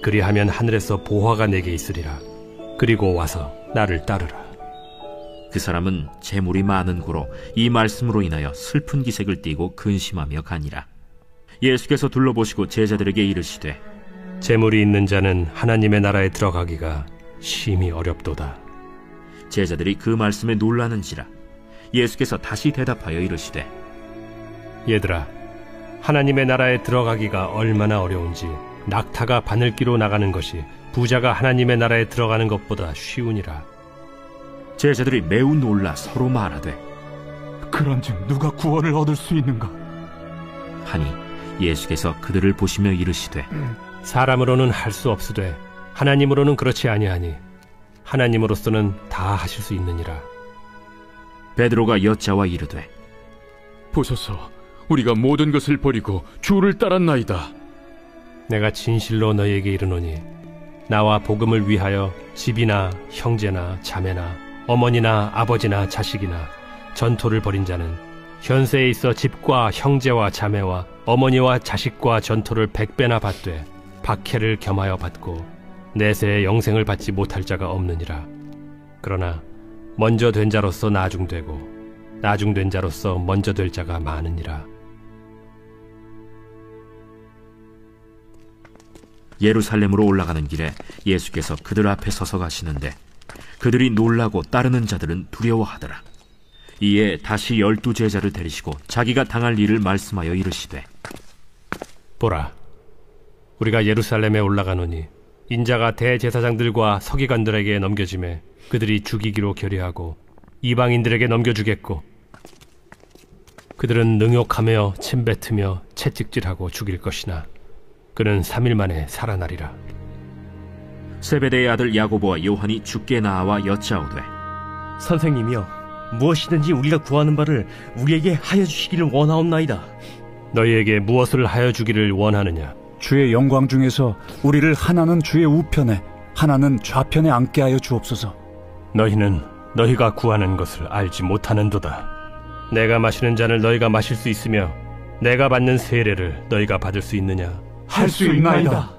그리하면 하늘에서 보화가 네게 있으리라. 그리고 와서 나를 따르라. 그 사람은 재물이 많은 고로 이 말씀으로 인하여 슬픈 기색을 띠고 근심하며 가니라. 예수께서 둘러보시고 제자들에게 이르시되 재물이 있는 자는 하나님의 나라에 들어가기가 심히 어렵도다. 제자들이 그 말씀에 놀라는지라. 예수께서 다시 대답하여 이르시되 얘들아, 하나님의 나라에 들어가기가 얼마나 어려운지 낙타가 바늘기로 나가는 것이 부자가 하나님의 나라에 들어가는 것보다 쉬우니라. 제자들이 매우 놀라 서로 말하되 그런즉 누가 구원을 얻을 수 있는가? 하니 예수께서 그들을 보시며 이르시되 사람으로는 할 수 없으되 하나님으로는 그렇지 아니하니 하나님으로서는 다 하실 수 있느니라. 베드로가 여짜와 이르되 보소서, 우리가 모든 것을 버리고 주를 따랐나이다. 내가 진실로 너희에게 이르노니 나와 복음을 위하여 집이나 형제나 자매나 어머니나 아버지나 자식이나 전토를 벌인 자는 현세에 있어 집과 형제와 자매와 어머니와 자식과 전토를 100배나 받되 박해를 겸하여 받고 내세에 영생을 받지 못할 자가 없느니라. 그러나 먼저 된 자로서 나중되고 나중된 자로서 먼저 될 자가 많으니라. 예루살렘으로 올라가는 길에 예수께서 그들 앞에 서서 가시는데 그들이 놀라고 따르는 자들은 두려워하더라. 이에 다시 12 제자를 데리시고 자기가 당할 일을 말씀하여 이르시되 보라, 우리가 예루살렘에 올라가노니 인자가 대제사장들과 서기관들에게 넘겨지매 그들이 죽이기로 결의하고 이방인들에게 넘겨주겠고 그들은 능욕하며 침뱉으며 채찍질하고 죽일 것이나 그는 3일 만에 살아나리라. 세베대의 아들 야고보와 요한이 주께 나와 여짜오되 선생님이여, 무엇이든지 우리가 구하는 바를 우리에게 하여 주시기를 원하옵나이다. 너희에게 무엇을 하여 주기를 원하느냐? 주의 영광 중에서 우리를 하나는 주의 우편에 하나는 좌편에 앉게 하여 주옵소서. 너희는 너희가 구하는 것을 알지 못하는도다. 내가 마시는 잔을 너희가 마실 수 있으며 내가 받는 세례를 너희가 받을 수 있느냐? 할 수 있나이다.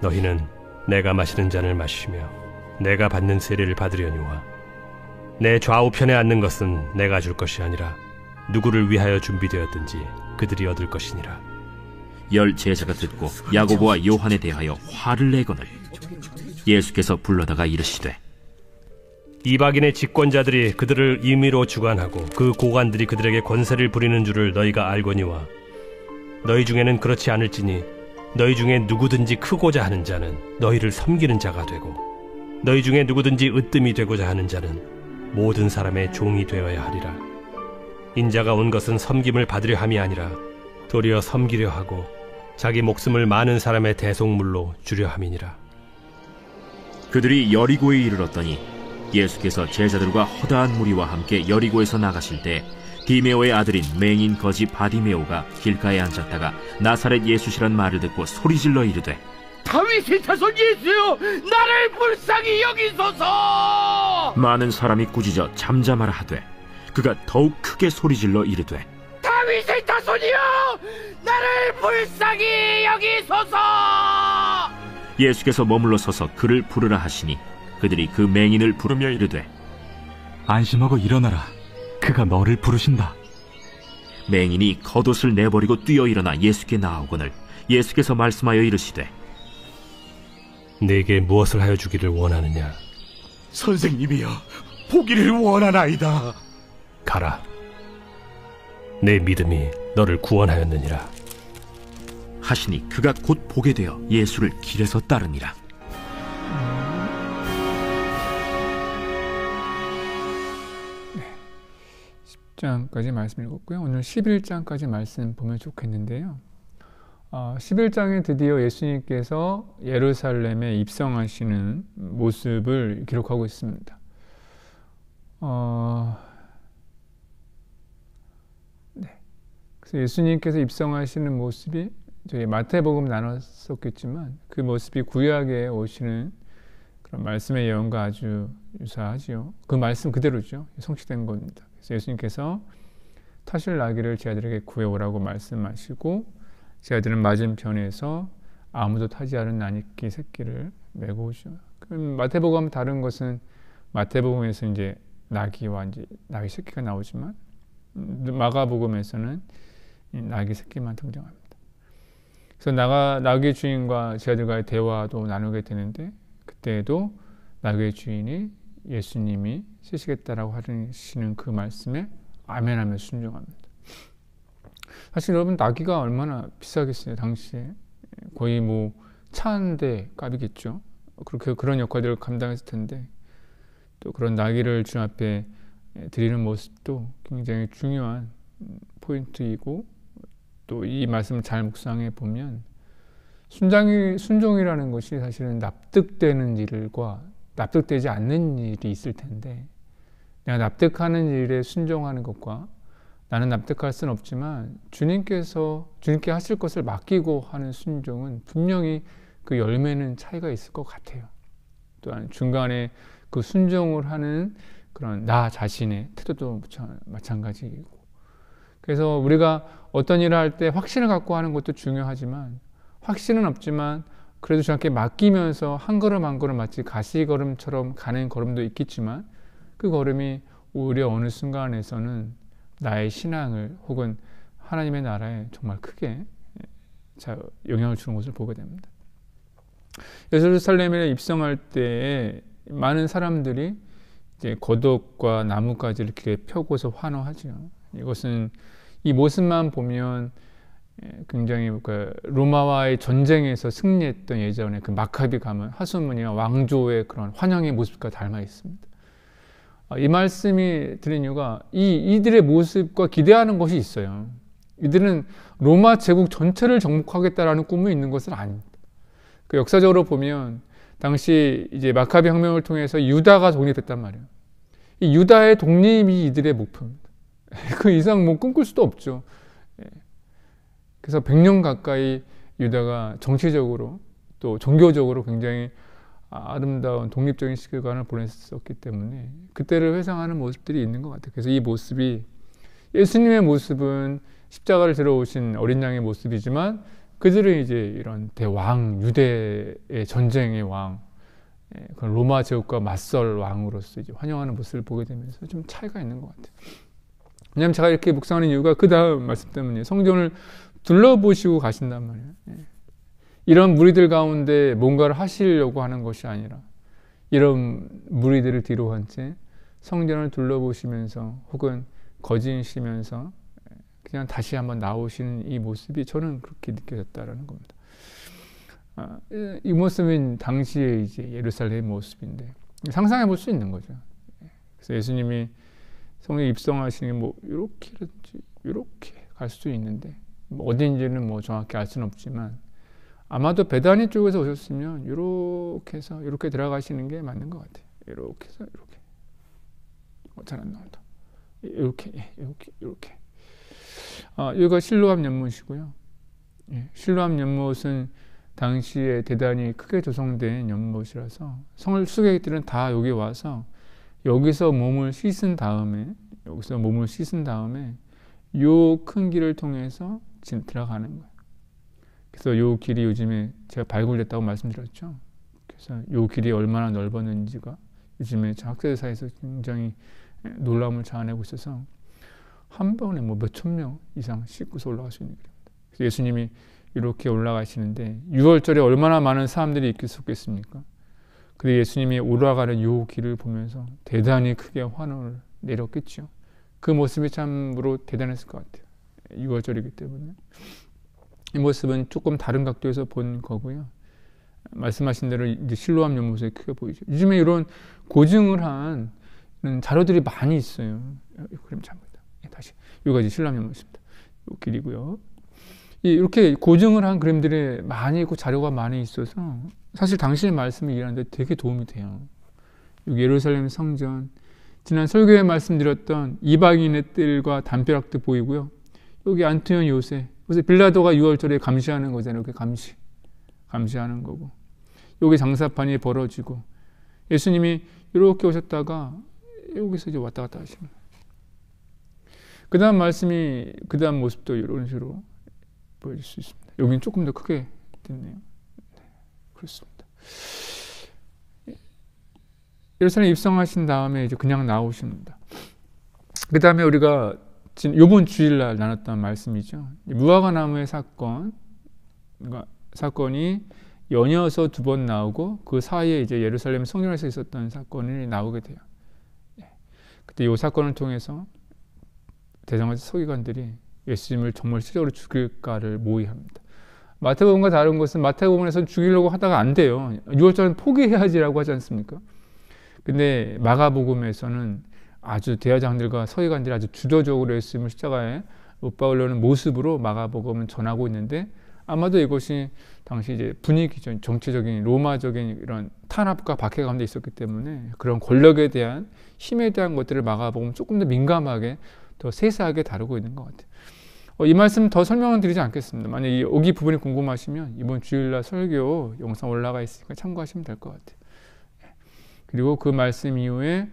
너희는 내가 마시는 잔을 마시며 내가 받는 세례를 받으려니와 내 좌우편에 앉는 것은 내가 줄 것이 아니라 누구를 위하여 준비되었든지 그들이 얻을 것이니라. 10 제자가 듣고 야고보와 요한에 대하여 화를 내거늘 예수께서 불러다가 이르시되 이방인의 집권자들이 그들을 임의로 주관하고 그 고관들이 그들에게 권세를 부리는 줄을 너희가 알거니와 너희 중에는 그렇지 않을지니 너희 중에 누구든지 크고자 하는 자는 너희를 섬기는 자가 되고 너희 중에 누구든지 으뜸이 되고자 하는 자는 모든 사람의 종이 되어야 하리라. 인자가 온 것은 섬김을 받으려 함이 아니라 도리어 섬기려 하고 자기 목숨을 많은 사람의 대속물로 주려 함이니라. 그들이 여리고에 이르렀더니 예수께서 제자들과 허다한 무리와 함께 여리고에서 나가실 때 디메오의 아들인 맹인 거지 바디메오가 길가에 앉았다가 나사렛 예수시란 말을 듣고 소리질러 이르되 다윗의 자손 예수여, 나를 불쌍히 여기소서. 많은 사람이 꾸짖어 잠잠하라 하되 그가 더욱 크게 소리질러 이르되 다윗의 자손이여, 나를 불쌍히 여기소서. 예수께서 머물러 서서 그를 부르라 하시니 그들이 그 맹인을 부르며 이르되 안심하고 일어나라, 그가 너를 부르신다. 맹인이 겉옷을 내버리고 뛰어 일어나 예수께 나아오거늘 예수께서 말씀하여 이르시되 내게 무엇을 하여 주기를 원하느냐? 선생님이여, 보기를 원하나이다. 가라. 내 믿음이 너를 구원하였느니라. 하시니 그가 곧 보게 되어 예수를 길에서 따르니라. 네, 10장까지 말씀 읽었고요. 오늘 11장까지 말씀 보면 좋겠는데요. 11장에 드디어 예수님께서 예루살렘에 입성하시는 모습을 기록하고 있습니다. 네. 그래서 예수님께서 입성하시는 모습이 저희 마태복음 나눴었겠지만 그 모습이 구약에 오시는 그런 말씀의 예언과 아주 유사하지요. 그 말씀 그대로죠. 성취된 겁니다. 그래서 예수님께서 타실 나귀를 제 아들에게 구해오라고 말씀하시고 제 아들은 맞은편에서 아무도 타지 않은 나귀 새끼를 메고 오죠. 마태복음 다른 것은 마태복음에서 이제 나귀와 이제 나귀 새끼가 나오지만 마가복음에서는 나귀 새끼만 등장합니다. 그래서 나귀 주인과 제 아들과의 대화도 나누게 되는데 그때에도 나귀의 주인이 예수님이 쓰시겠다라고 하시는 그 말씀에 아멘하며 순종합니다. 사실 여러분 나귀가 얼마나 비싸겠어요. 당시에 거의 뭐 차 한 대 값이겠죠. 그렇게 그런 역할들을 감당했을 텐데 또 그런 나귀를 주 앞에 드리는 모습도 굉장히 중요한 포인트이고 또 이 말씀을 잘 묵상해 보면 순종이라는 것이 사실은 납득되는 일과 납득되지 않는 일이 있을 텐데 내가 납득하는 일에 순종하는 것과 나는 납득할 수는 없지만 주님께 하실 것을 맡기고 하는 순종은 분명히 그 열매는 차이가 있을 것 같아요. 또한 중간에 그 순종을 하는 그런 나 자신의 태도도 마찬가지이고 그래서 우리가 어떤 일을 할 때 확신을 갖고 하는 것도 중요하지만 확신은 없지만 그래도 주님께 맡기면서 한 걸음 한 걸음 마치 가시걸음처럼 가는 걸음도 있겠지만 그 걸음이 오히려 어느 순간에서는 나의 신앙을 혹은 하나님의 나라에 정말 크게 영향을 주는 것을 보게 됩니다. 예루살렘에 입성할 때에 많은 사람들이 이제 겉옷과 나뭇가지를 길에 펴고서 환호하죠. 이것은 이 모습만 보면 굉장히 로마와의 전쟁에서 승리했던 예전에 그 마카비 가문 하수문이나 왕조의 그런 환영의 모습과 닮아 있습니다. 이 말씀이 드린 이유가 이들의 모습과 기대하는 것이 있어요. 이들은 로마 제국 전체를 정복하겠다라는 꿈이 있는 것은 아닙니다. 그 역사적으로 보면 당시 이제 마카비 혁명을 통해서 유다가 독립했단 말이에요. 이 유다의 독립이 이들의 목표입니다. 그 이상 뭐 꿈꿀 수도 없죠. 그래서 100년 가까이 유다가 정치적으로 또 종교적으로 굉장히 아름다운 독립적인 시간을 보냈었기 때문에 그때를 회상하는 모습들이 있는 것 같아요. 그래서 이 모습이 예수님의 모습은 십자가를 들어오신 어린 양의 모습이지만 그들은 이제 이런 대왕, 유대의 전쟁의 왕, 로마 제국과 맞설 왕으로서 이제 환영하는 모습을 보게 되면서 좀 차이가 있는 것 같아요. 왜냐하면 제가 이렇게 묵상하는 이유가 그 다음 말씀 때문에 성전을 둘러보시고 가신단 말이에요. 이런 무리들 가운데 뭔가를 하시려고 하는 것이 아니라 이런 무리들을 뒤로 한 채 성전을 둘러보시면서 혹은 거지시면서 그냥 다시 한번 나오시는 이 모습이 저는 그렇게 느껴졌다라는 겁니다. 이 모습은 당시의 이제 예루살렘의 모습인데 상상해 볼 수 있는 거죠. 그래서 예수님이 성에 입성하시는 게 뭐 이렇게든지 이렇게 갈 수도 있는데 어딘지는 뭐 정확히 알 수는 없지만 아마도 베다니 쪽에서 오셨으면 이렇게 해서 이렇게 들어가시는 게 맞는 것 같아요. 이렇게 해서 이렇게 잘 안 나온다. 이렇게 이렇게 여기가 실로암 연못이고요. 실로암 연못은 당시에 대단히 크게 조성된 연못이라서 수객들은 다 여기 와서 여기서 몸을 씻은 다음에 요 큰 길을 통해서 지금 들어가는 거예요. 그래서 요 길이 요즘에 제가 발굴됐다고 말씀드렸죠. 그래서 요 길이 얼마나 넓었는지가 요즘에 학자들 사이에서 굉장히 놀라움을 자아내고 있어서 한 번에 뭐 몇천 명 이상 싣고서 올라갈 수 있는 길입니다. 그래서 예수님이 이렇게 올라가시는데 6월절에 얼마나 많은 사람들이 있겠습니까? 그리고 예수님이 올라가는 이 길을 보면서 대단히 크게 환호를 내렸겠죠. 그 모습이 참으로 대단했을 것 같아요. 6월절이기 때문에. 이 모습은 조금 다른 각도에서 본 거고요. 말씀하신 대로 이제 실로암 연못에 크게 보이죠. 요즘에 이런 고증을 한 자료들이 많이 있어요. 그럼 잡니다. 다시 여기가 이제 실로암 연못입니다. 이 길이고요. 이렇게 고증을 한 그림들이 많이 있고 자료가 많이 있어서 사실 당신의 말씀을 이해하는데 되게 도움이 돼요. 여기 예루살렘 성전, 지난 설교에 말씀드렸던 이방인의 뜰과 담벼락도 보이고요. 여기 안토니오 요새, 그래서 빌라도가 6월절에 감시하는 거잖아요. 이렇게 감시하는 거고. 여기 장사판이 벌어지고 예수님이 이렇게 오셨다가 여기서 이제 왔다 갔다 하시는 거예요. 그 다음 말씀이, 그 다음 모습도 이런 식으로 보여줄 수 있습니다. 여기는 조금 더 크게 됐네요. 네, 그렇습니다. 예루살렘 입성하신 다음에 이제 그냥 나오십니다. 그 다음에 우리가 이번 주일날 나눴던 말씀이죠. 무화과 나무의 사건이 연이어서 2번 나오고 그 사이에 이제 예루살렘 성전에서 있었던 사건이 나오게 돼요. 그때 이 사건을 통해서 대장에서 서기관들이 예수님을 정말 실제로 죽일까를 모의합니다. 마태복음과 다른 것은 마태복음에서는 죽이려고 하다가 안 돼요. 6월절은 포기해야지라고 하지 않습니까? 근데 마가복음에서는 아주 대제사장들과 서기관들이 아주 주도적으로 예수님을 십자가에 못 박으려는 모습으로 마가복음은 전하고 있는데 아마도 이것이 당시 이제 분위기죠. 정치적인 로마적인 이런 탄압과 박해 가운데 있었기 때문에 그런 권력에 대한 힘에 대한 것들을 마가복음 조금 더 민감하게 더 세세하게 다루고 있는 것 같아요. 이 말씀 더 설명은 드리지 않겠습니다. 만약 여기 부분이 궁금하시면 이번 주일날 설교 영상 올라가 있으니까 참고하시면 될 것 같아요. 그리고 그 말씀 이후에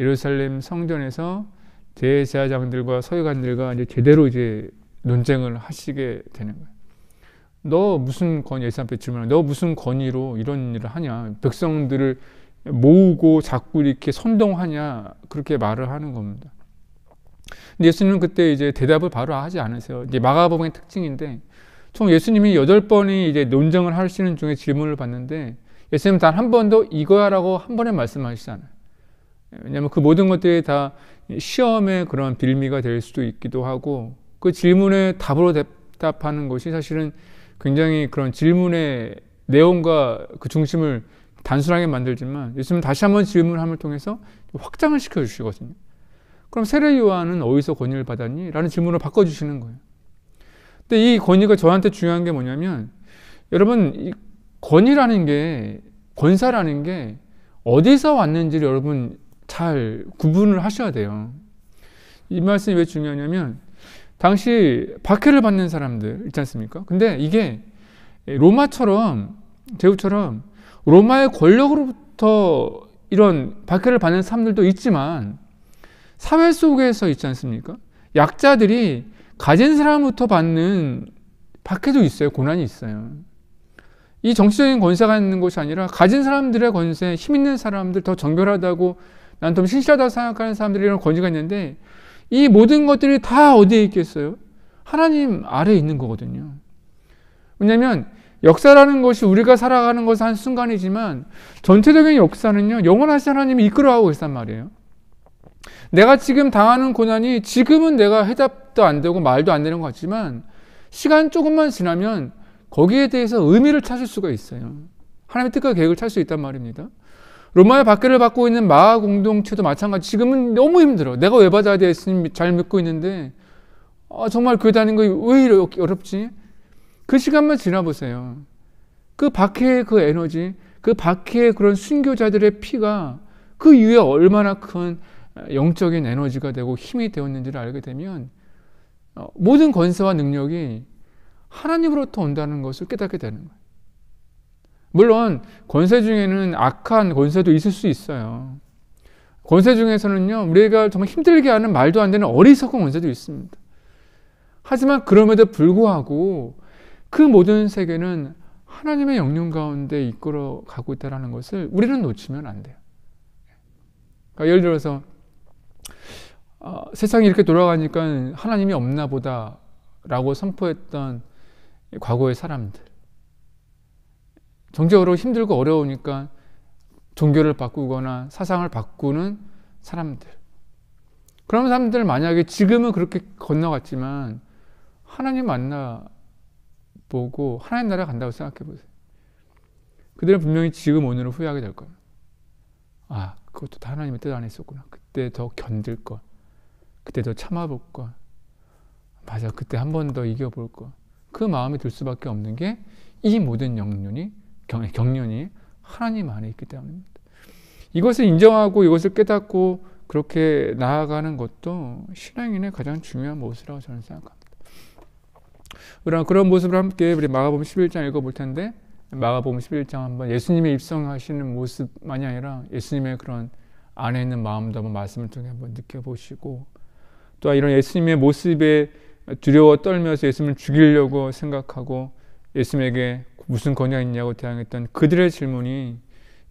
예루살렘 성전에서 대제사장들과 서기관들과 이제 제대로 이제 논쟁을 하시게 되는 거예요. 너 무슨 권위, 예수 앞에 질문하는, 너 무슨 권위로 이런 일을 하냐? 백성들을 모으고 자꾸 이렇게 선동하냐? 그렇게 말을 하는 겁니다. 근데 예수님은 그때 이제 대답을 바로 하지 않으세요. 이제 마가복음의 특징인데, 총 예수님이 8번이 이제 논쟁을 하시는 중에 질문을 받는데, 예수님은 단 한 번도 이거야라고 한 번에 말씀하시지 않아요. 왜냐하면 그 모든 것들이 다 시험의 그런 빌미가 될 수도 있기도 하고, 그 질문에 답으로 대답하는 것이 사실은 굉장히 그런 질문의 내용과 그 중심을 단순하게 만들지만 예수님은 다시 한번 질문함을 통해서 확장을 시켜주시거든요. 그럼 세례 요한은 어디서 권위를 받았니? 라는 질문을 바꿔주시는 거예요. 근데 이 권위가 저한테 중요한 게 뭐냐면 여러분 이 권위라는 게 권사라는 게 어디서 왔는지를 여러분 잘 구분을 하셔야 돼요. 이 말씀이 왜 중요하냐면 당시 박해를 받는 사람들 있지 않습니까? 근데 이게 로마처럼 제후처럼 로마의 권력으로부터 이런 박해를 받는 사람들도 있지만 사회 속에서 있지 않습니까? 약자들이 가진 사람부터 받는 박해도 있어요. 고난이 있어요. 이 정치적인 권세가 있는 것이 아니라 가진 사람들의 권세, 힘 있는 사람들, 더 정결하다고 난 좀 신실하다고 생각하는 사람들이 이런 권위가 있는데 이 모든 것들이 다 어디에 있겠어요? 하나님 아래에 있는 거거든요. 왜냐하면 역사라는 것이 우리가 살아가는 것은 한 순간이지만 전체적인 역사는요, 영원하신 하나님이 이끌어가고 계시단 말이에요. 내가 지금 당하는 고난이 지금은 내가 해답도 안 되고 말도 안 되는 것 같지만 시간 조금만 지나면 거기에 대해서 의미를 찾을 수가 있어요. 하나님의 뜻과 계획을 찾을 수 있단 말입니다. 로마의 박해를 받고 있는 마가 공동체도 마찬가지. 지금은 너무 힘들어. 내가 왜 받아야 돼? 예수님 잘 믿고 있는데 정말 교회 다니는 거 왜 이렇게 어렵지? 그 시간만 지나보세요. 그 박해의 그 에너지, 그 박해의 그런 순교자들의 피가 그 이후에 얼마나 큰 영적인 에너지가 되고 힘이 되었는지를 알게 되면 모든 권세와 능력이 하나님으로부터 온다는 것을 깨닫게 되는 거예요. 물론 권세 중에는 악한 권세도 있을 수 있어요. 권세 중에서는요, 우리가 정말 힘들게 하는 말도 안 되는 어리석은 권세도 있습니다. 하지만 그럼에도 불구하고 그 모든 세계는 하나님의 영역 가운데 이끌어 가고 있다는 것을 우리는 놓치면 안 돼요. 그러니까 예를 들어서 세상이 이렇게 돌아가니까 하나님이 없나 보다라고 선포했던 과거의 사람들, 정적으로 힘들고 어려우니까 종교를 바꾸거나 사상을 바꾸는 사람들, 그런 사람들 만약에 지금은 그렇게 건너갔지만 하나님 만나보고 하나님 나라 간다고 생각해 보세요. 그들은 분명히 지금 오늘을 후회하게 될 거예요. 아, 그것도 다 하나님의 뜻 안에 있었구나. 그때 더 견딜 걸, 그때 더 참아볼 걸, 맞아, 그때 한 번 더 이겨볼 걸. 그 마음이 들 수밖에 없는 게 이 모든 경륜이 하나님 안에 있기 때문입니다. 이것을 인정하고 이것을 깨닫고 그렇게 나아가는 것도 신앙인의 가장 중요한 모습이라고 저는 생각합니다. 그런 모습을 함께 우리 마가복음 11장 읽어볼 텐데, 마가복음 11장 한번 예수님의 입성하시는 모습만이 아니라 예수님의 그런 안에 있는 마음도 한번 말씀을 통해 한번 느껴보시고, 또 이런 예수님의 모습에 두려워 떨면서 예수님을 죽이려고 생각하고 예수님에게 무슨 권위가 있냐고 대항했던 그들의 질문이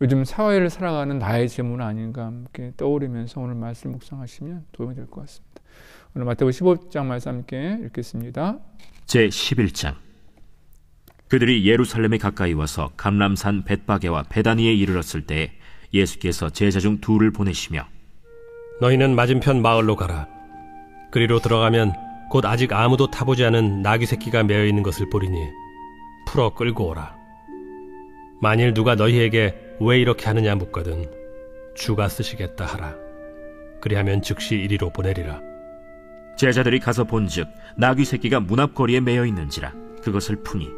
요즘 사회를 살아가는 나의 질문 아닌가 함께 떠오르면서 오늘 말씀 묵상하시면 도움이 될 것 같습니다. 오늘 마태복음 15장 말씀 함께 읽겠습니다. 제11장. 그들이 예루살렘에 가까이 와서 감람산 벳바게와 베다니에 이르렀을 때 예수께서 제자 중 둘을 보내시며 너희는 맞은편 마을로 가라. 그리로 들어가면 곧 아직 아무도 타보지 않은 나귀 새끼가 매어 있는 것을 보리니 풀어 끌고 오라. 만일 누가 너희에게 왜 이렇게 하느냐 묻거든 주가 쓰시겠다 하라. 그리하면 즉시 이리로 보내리라. 제자들이 가서 본즉 나귀 새끼가 문 앞 거리에 매어 있는지라. 그것을 푸니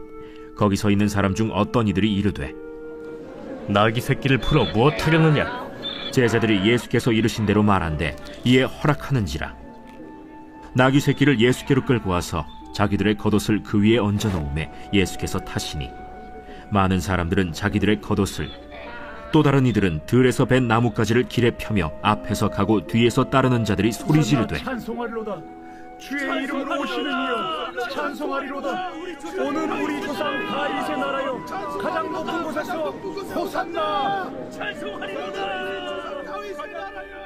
거기 서 있는 사람 중 어떤 이들이 이르되 나귀 새끼를 풀어 무엇하려느냐. 제자들이 예수께서 이르신 대로 말한대 이에 허락하는지라. 나귀 새끼를 예수께로 끌고 와서 자기들의 겉옷을 그 위에 얹어 놓음에 예수께서 타시니 많은 사람들은 자기들의 겉옷을, 또 다른 이들은 들에서 벤 나뭇가지를 길에 펴며 앞에서 가고 뒤에서 따르는 자들이 소리 지르되 찬송하리로다. 주의 이름으로 오시는 이여 찬송하리로다. 오늘 우리 조상 다윗의 나라여 가장 높은 곳에서 호산나. 찬송하리로다. 다윗의 나라여.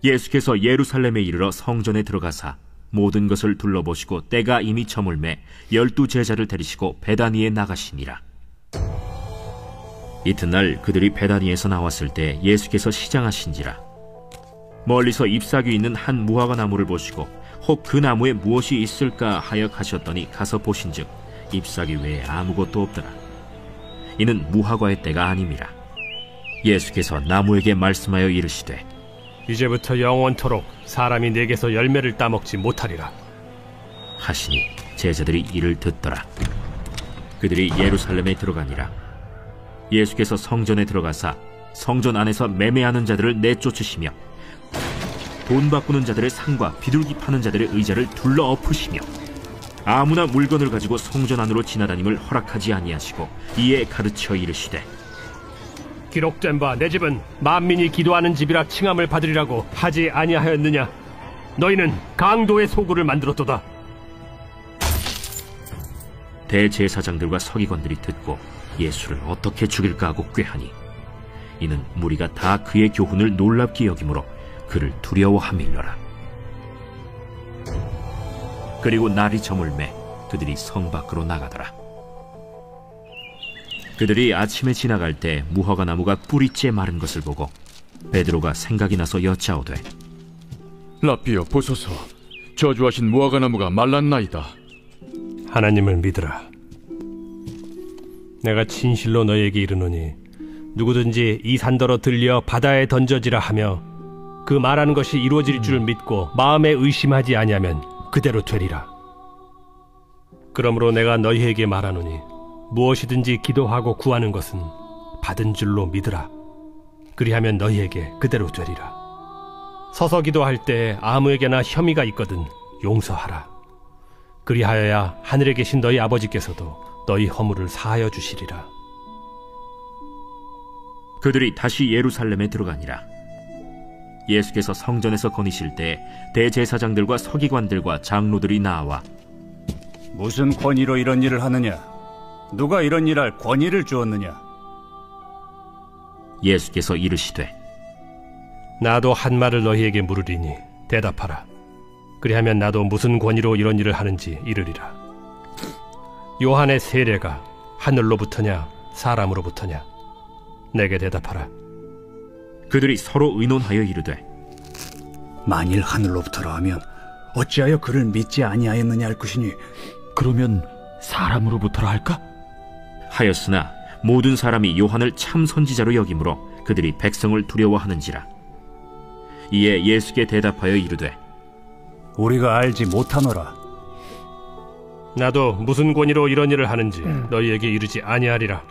예수께서 예루살렘에 이르러 성전에 들어가사 모든 것을 둘러보시고 때가 이미 저물매 12 제자를 데리시고 베다니에 나가시니라. 이튿날 그들이 베다니에서 나왔을 때 예수께서 시장하신지라. 멀리서 잎사귀 있는 한 무화과 나무를 보시고 혹 그 나무에 무엇이 있을까 하여 가셨더니 가서 보신즉 잎사귀 외에 아무것도 없더라. 이는 무화과의 때가 아님이라. 예수께서 나무에게 말씀하여 이르시되 이제부터 영원토록 사람이 내게서 열매를 따먹지 못하리라 하시니 제자들이 이를 듣더라. 그들이 예루살렘에 들어가니라. 예수께서 성전에 들어가사 성전 안에서 매매하는 자들을 내쫓으시며 돈 바꾸는 자들의 상과 비둘기 파는 자들의 의자를 둘러 엎으시며 아무나 물건을 가지고 성전 안으로 지나다님을 허락하지 아니하시고 이에 가르쳐 이르시되 기록된 바 내 집은 만민이 기도하는 집이라 칭함을 받으리라고 하지 아니하였느냐. 너희는 강도의 소굴을 만들었도다. 대제사장들과 서기관들이 듣고 예수를 어떻게 죽일까 하고 꾀하니 이는 무리가 다 그의 교훈을 놀랍게 여기므로 그를 두려워함일러라. 그리고 날이 저물매 그들이 성 밖으로 나가더라. 그들이 아침에 지나갈 때 무화과 나무가 뿌리째 마른 것을 보고 베드로가 생각이 나서 여짜오되 라삐여 보소서, 저주하신 무화과 나무가 말랐나이다. 하나님을 믿으라. 내가 진실로 너에게 이르노니 누구든지 이 산더러 들려 바다에 던져지라 하며 그 말하는 것이 이루어질 줄 믿고 마음에 의심하지 아니하면 그대로 되리라. 그러므로 내가 너희에게 말하노니 무엇이든지 기도하고 구하는 것은 받은 줄로 믿으라. 그리하면 너희에게 그대로 되리라. 서서 기도할 때 아무에게나 혐의가 있거든 용서하라. 그리하여야 하늘에 계신 너희 아버지께서도 너희 허물을 사하여 주시리라. 그들이 다시 예루살렘에 들어가니라. 예수께서 성전에서 거니실 때 대제사장들과 서기관들과 장로들이 나와 무슨 권위로 이런 일을 하느냐? 누가 이런 일할 권위를 주었느냐? 예수께서 이르시되 나도 한 말을 너희에게 물으리니 대답하라. 그리하면 나도 무슨 권위로 이런 일을 하는지 이르리라. 요한의 세례가 하늘로부터냐 사람으로부터냐? 내게 대답하라. 그들이 서로 의논하여 이르되 만일 하늘로부터라 하면 어찌하여 그를 믿지 아니하였느냐 할 것이니 그러면 사람으로부터라 할까? 하였으나 모든 사람이 요한을 참 선지자로 여기므로 그들이 백성을 두려워하는지라. 이에 예수께 대답하여 이르되 우리가 알지 못하노라. 나도 무슨 권위로 이런 일을 하는지 너희에게 이르지 아니하리라.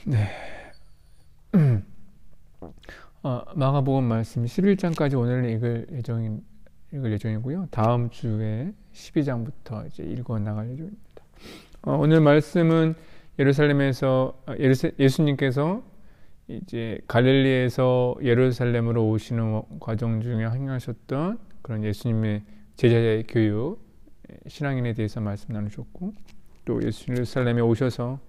네. 마가복음 말씀 11장까지 오늘 읽을 예정이고요. 다음 주에 12장부터 이제 읽어 나갈 예정입니다. 오늘 말씀은 예루살렘에서 예수님께서 이제 갈릴리에서 예루살렘으로 오시는 과정 중에 행하셨던 그런 예수님의 제자의 교육, 신앙인에 대해서 말씀 나누셨고, 또 예루살렘에 오셔서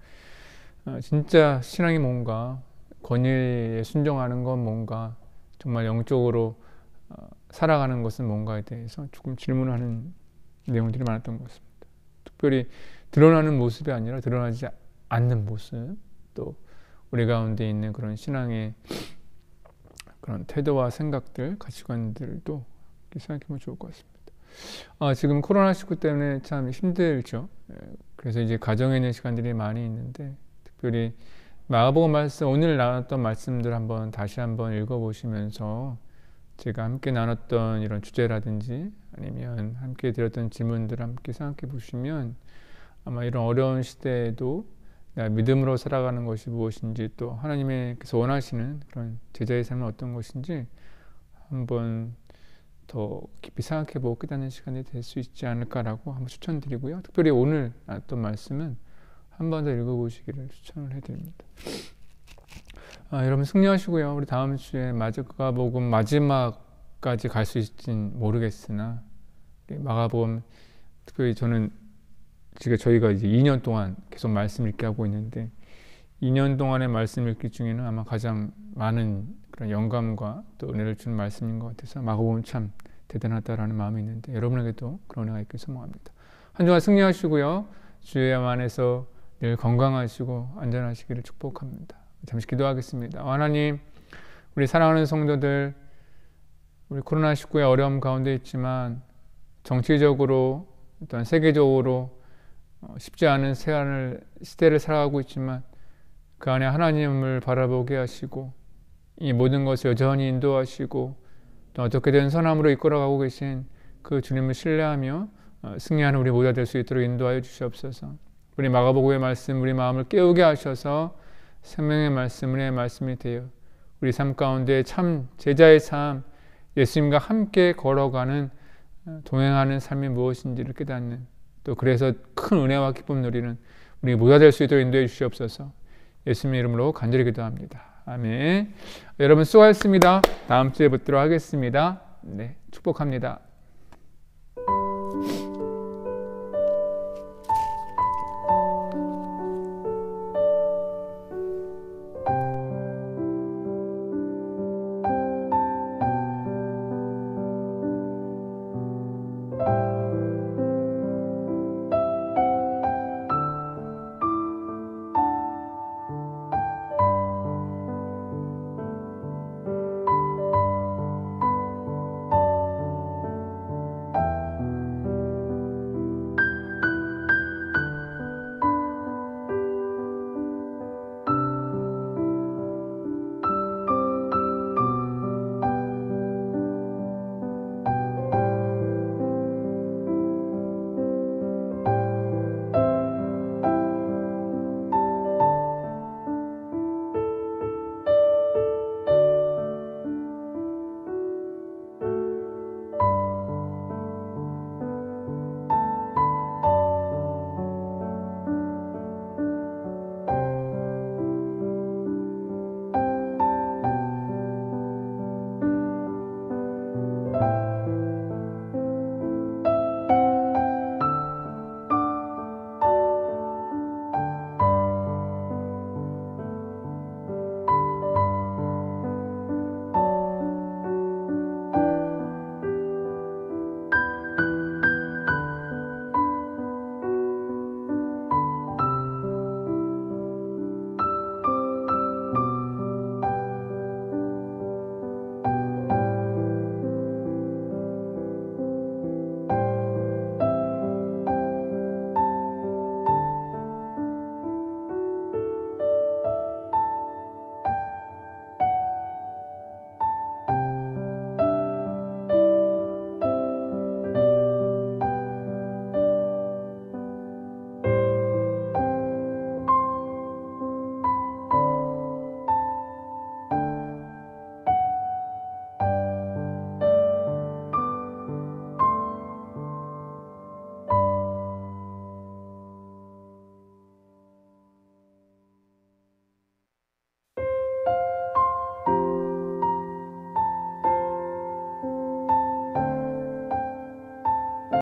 진짜 신앙이 뭔가, 권위에 순종하는 건 뭔가, 정말 영적으로 살아가는 것은 뭔가에 대해서 조금 질문하는 내용들이 많았던 것 같습니다. 특별히 드러나는 모습이 아니라 드러나지 않는 모습, 또 우리 가운데 있는 그런 신앙의 그런 태도와 생각들, 가치관들도 생각해보면 좋을 것 같습니다. 지금 코로나19 때문에 참 힘들죠. 그래서 이제 가정에 있는 시간들이 많이 있는데, 특별히 마가복음 말씀, 오늘 나눴던 말씀들 다시 한번 읽어보시면서 제가 함께 나눴던 이런 주제라든지 아니면 함께 드렸던 질문들 함께 생각해 보시면 아마 이런 어려운 시대에도 믿음으로 살아가는 것이 무엇인지, 또 하나님께서 원하시는 그런 제자의 삶은 어떤 것인지 한번 더 깊이 생각해 보고 깨닫는 시간이 될 수 있지 않을까라고 한번 추천드리고요. 특별히 오늘 나눴던 말씀은 한 번 더 읽어보시기를 추천을 해드립니다. 여러분 승리하시고요. 우리 다음 주에 마가복음 마지막까지 갈 수 있을진 모르겠으나 마가복음, 특별히 저희가 이제 2년 동안 계속 말씀 읽게 하고 있는데, 2년 동안의 말씀 읽기 중에는 아마 가장 많은 그런 영감과 또 은혜를 주는 말씀인 것 같아서 마가복음 참 대단하다라는 마음이 있는데, 여러분에게도 그런 은혜가 있길 소망합니다. 한 주간 승리하시고요. 주의 안에서 늘 건강하시고 안전하시기를 축복합니다. 잠시 기도하겠습니다. 하나님, 우리 사랑하는 성도들, 우리 코로나19의 어려움 가운데 있지만 정치적으로 또한 세계적으로 쉽지 않은 시대를 살아가고 있지만 그 안에 하나님을 바라보게 하시고 이 모든 것을 여전히 인도하시고 또 어떻게든 선함으로 이끌어가고 계신 그 주님을 신뢰하며 승리하는 우리 모두가 될 수 있도록 인도하여 주시옵소서. 우리 마가복음의 말씀, 우리 마음을 깨우게 하셔서 생명의 말씀, 은혜의 말씀이 되어 우리 삶 가운데 참 제자의 삶, 예수님과 함께 걸어가는, 동행하는 삶이 무엇인지를 깨닫는, 또 그래서 큰 은혜와 기쁨 누리는 우리 모두가 될 수 있도록 인도해 주시옵소서. 예수님의 이름으로 간절히 기도합니다. 아멘. 여러분 수고하셨습니다. 다음 주에 뵙도록 하겠습니다. 네, 축복합니다.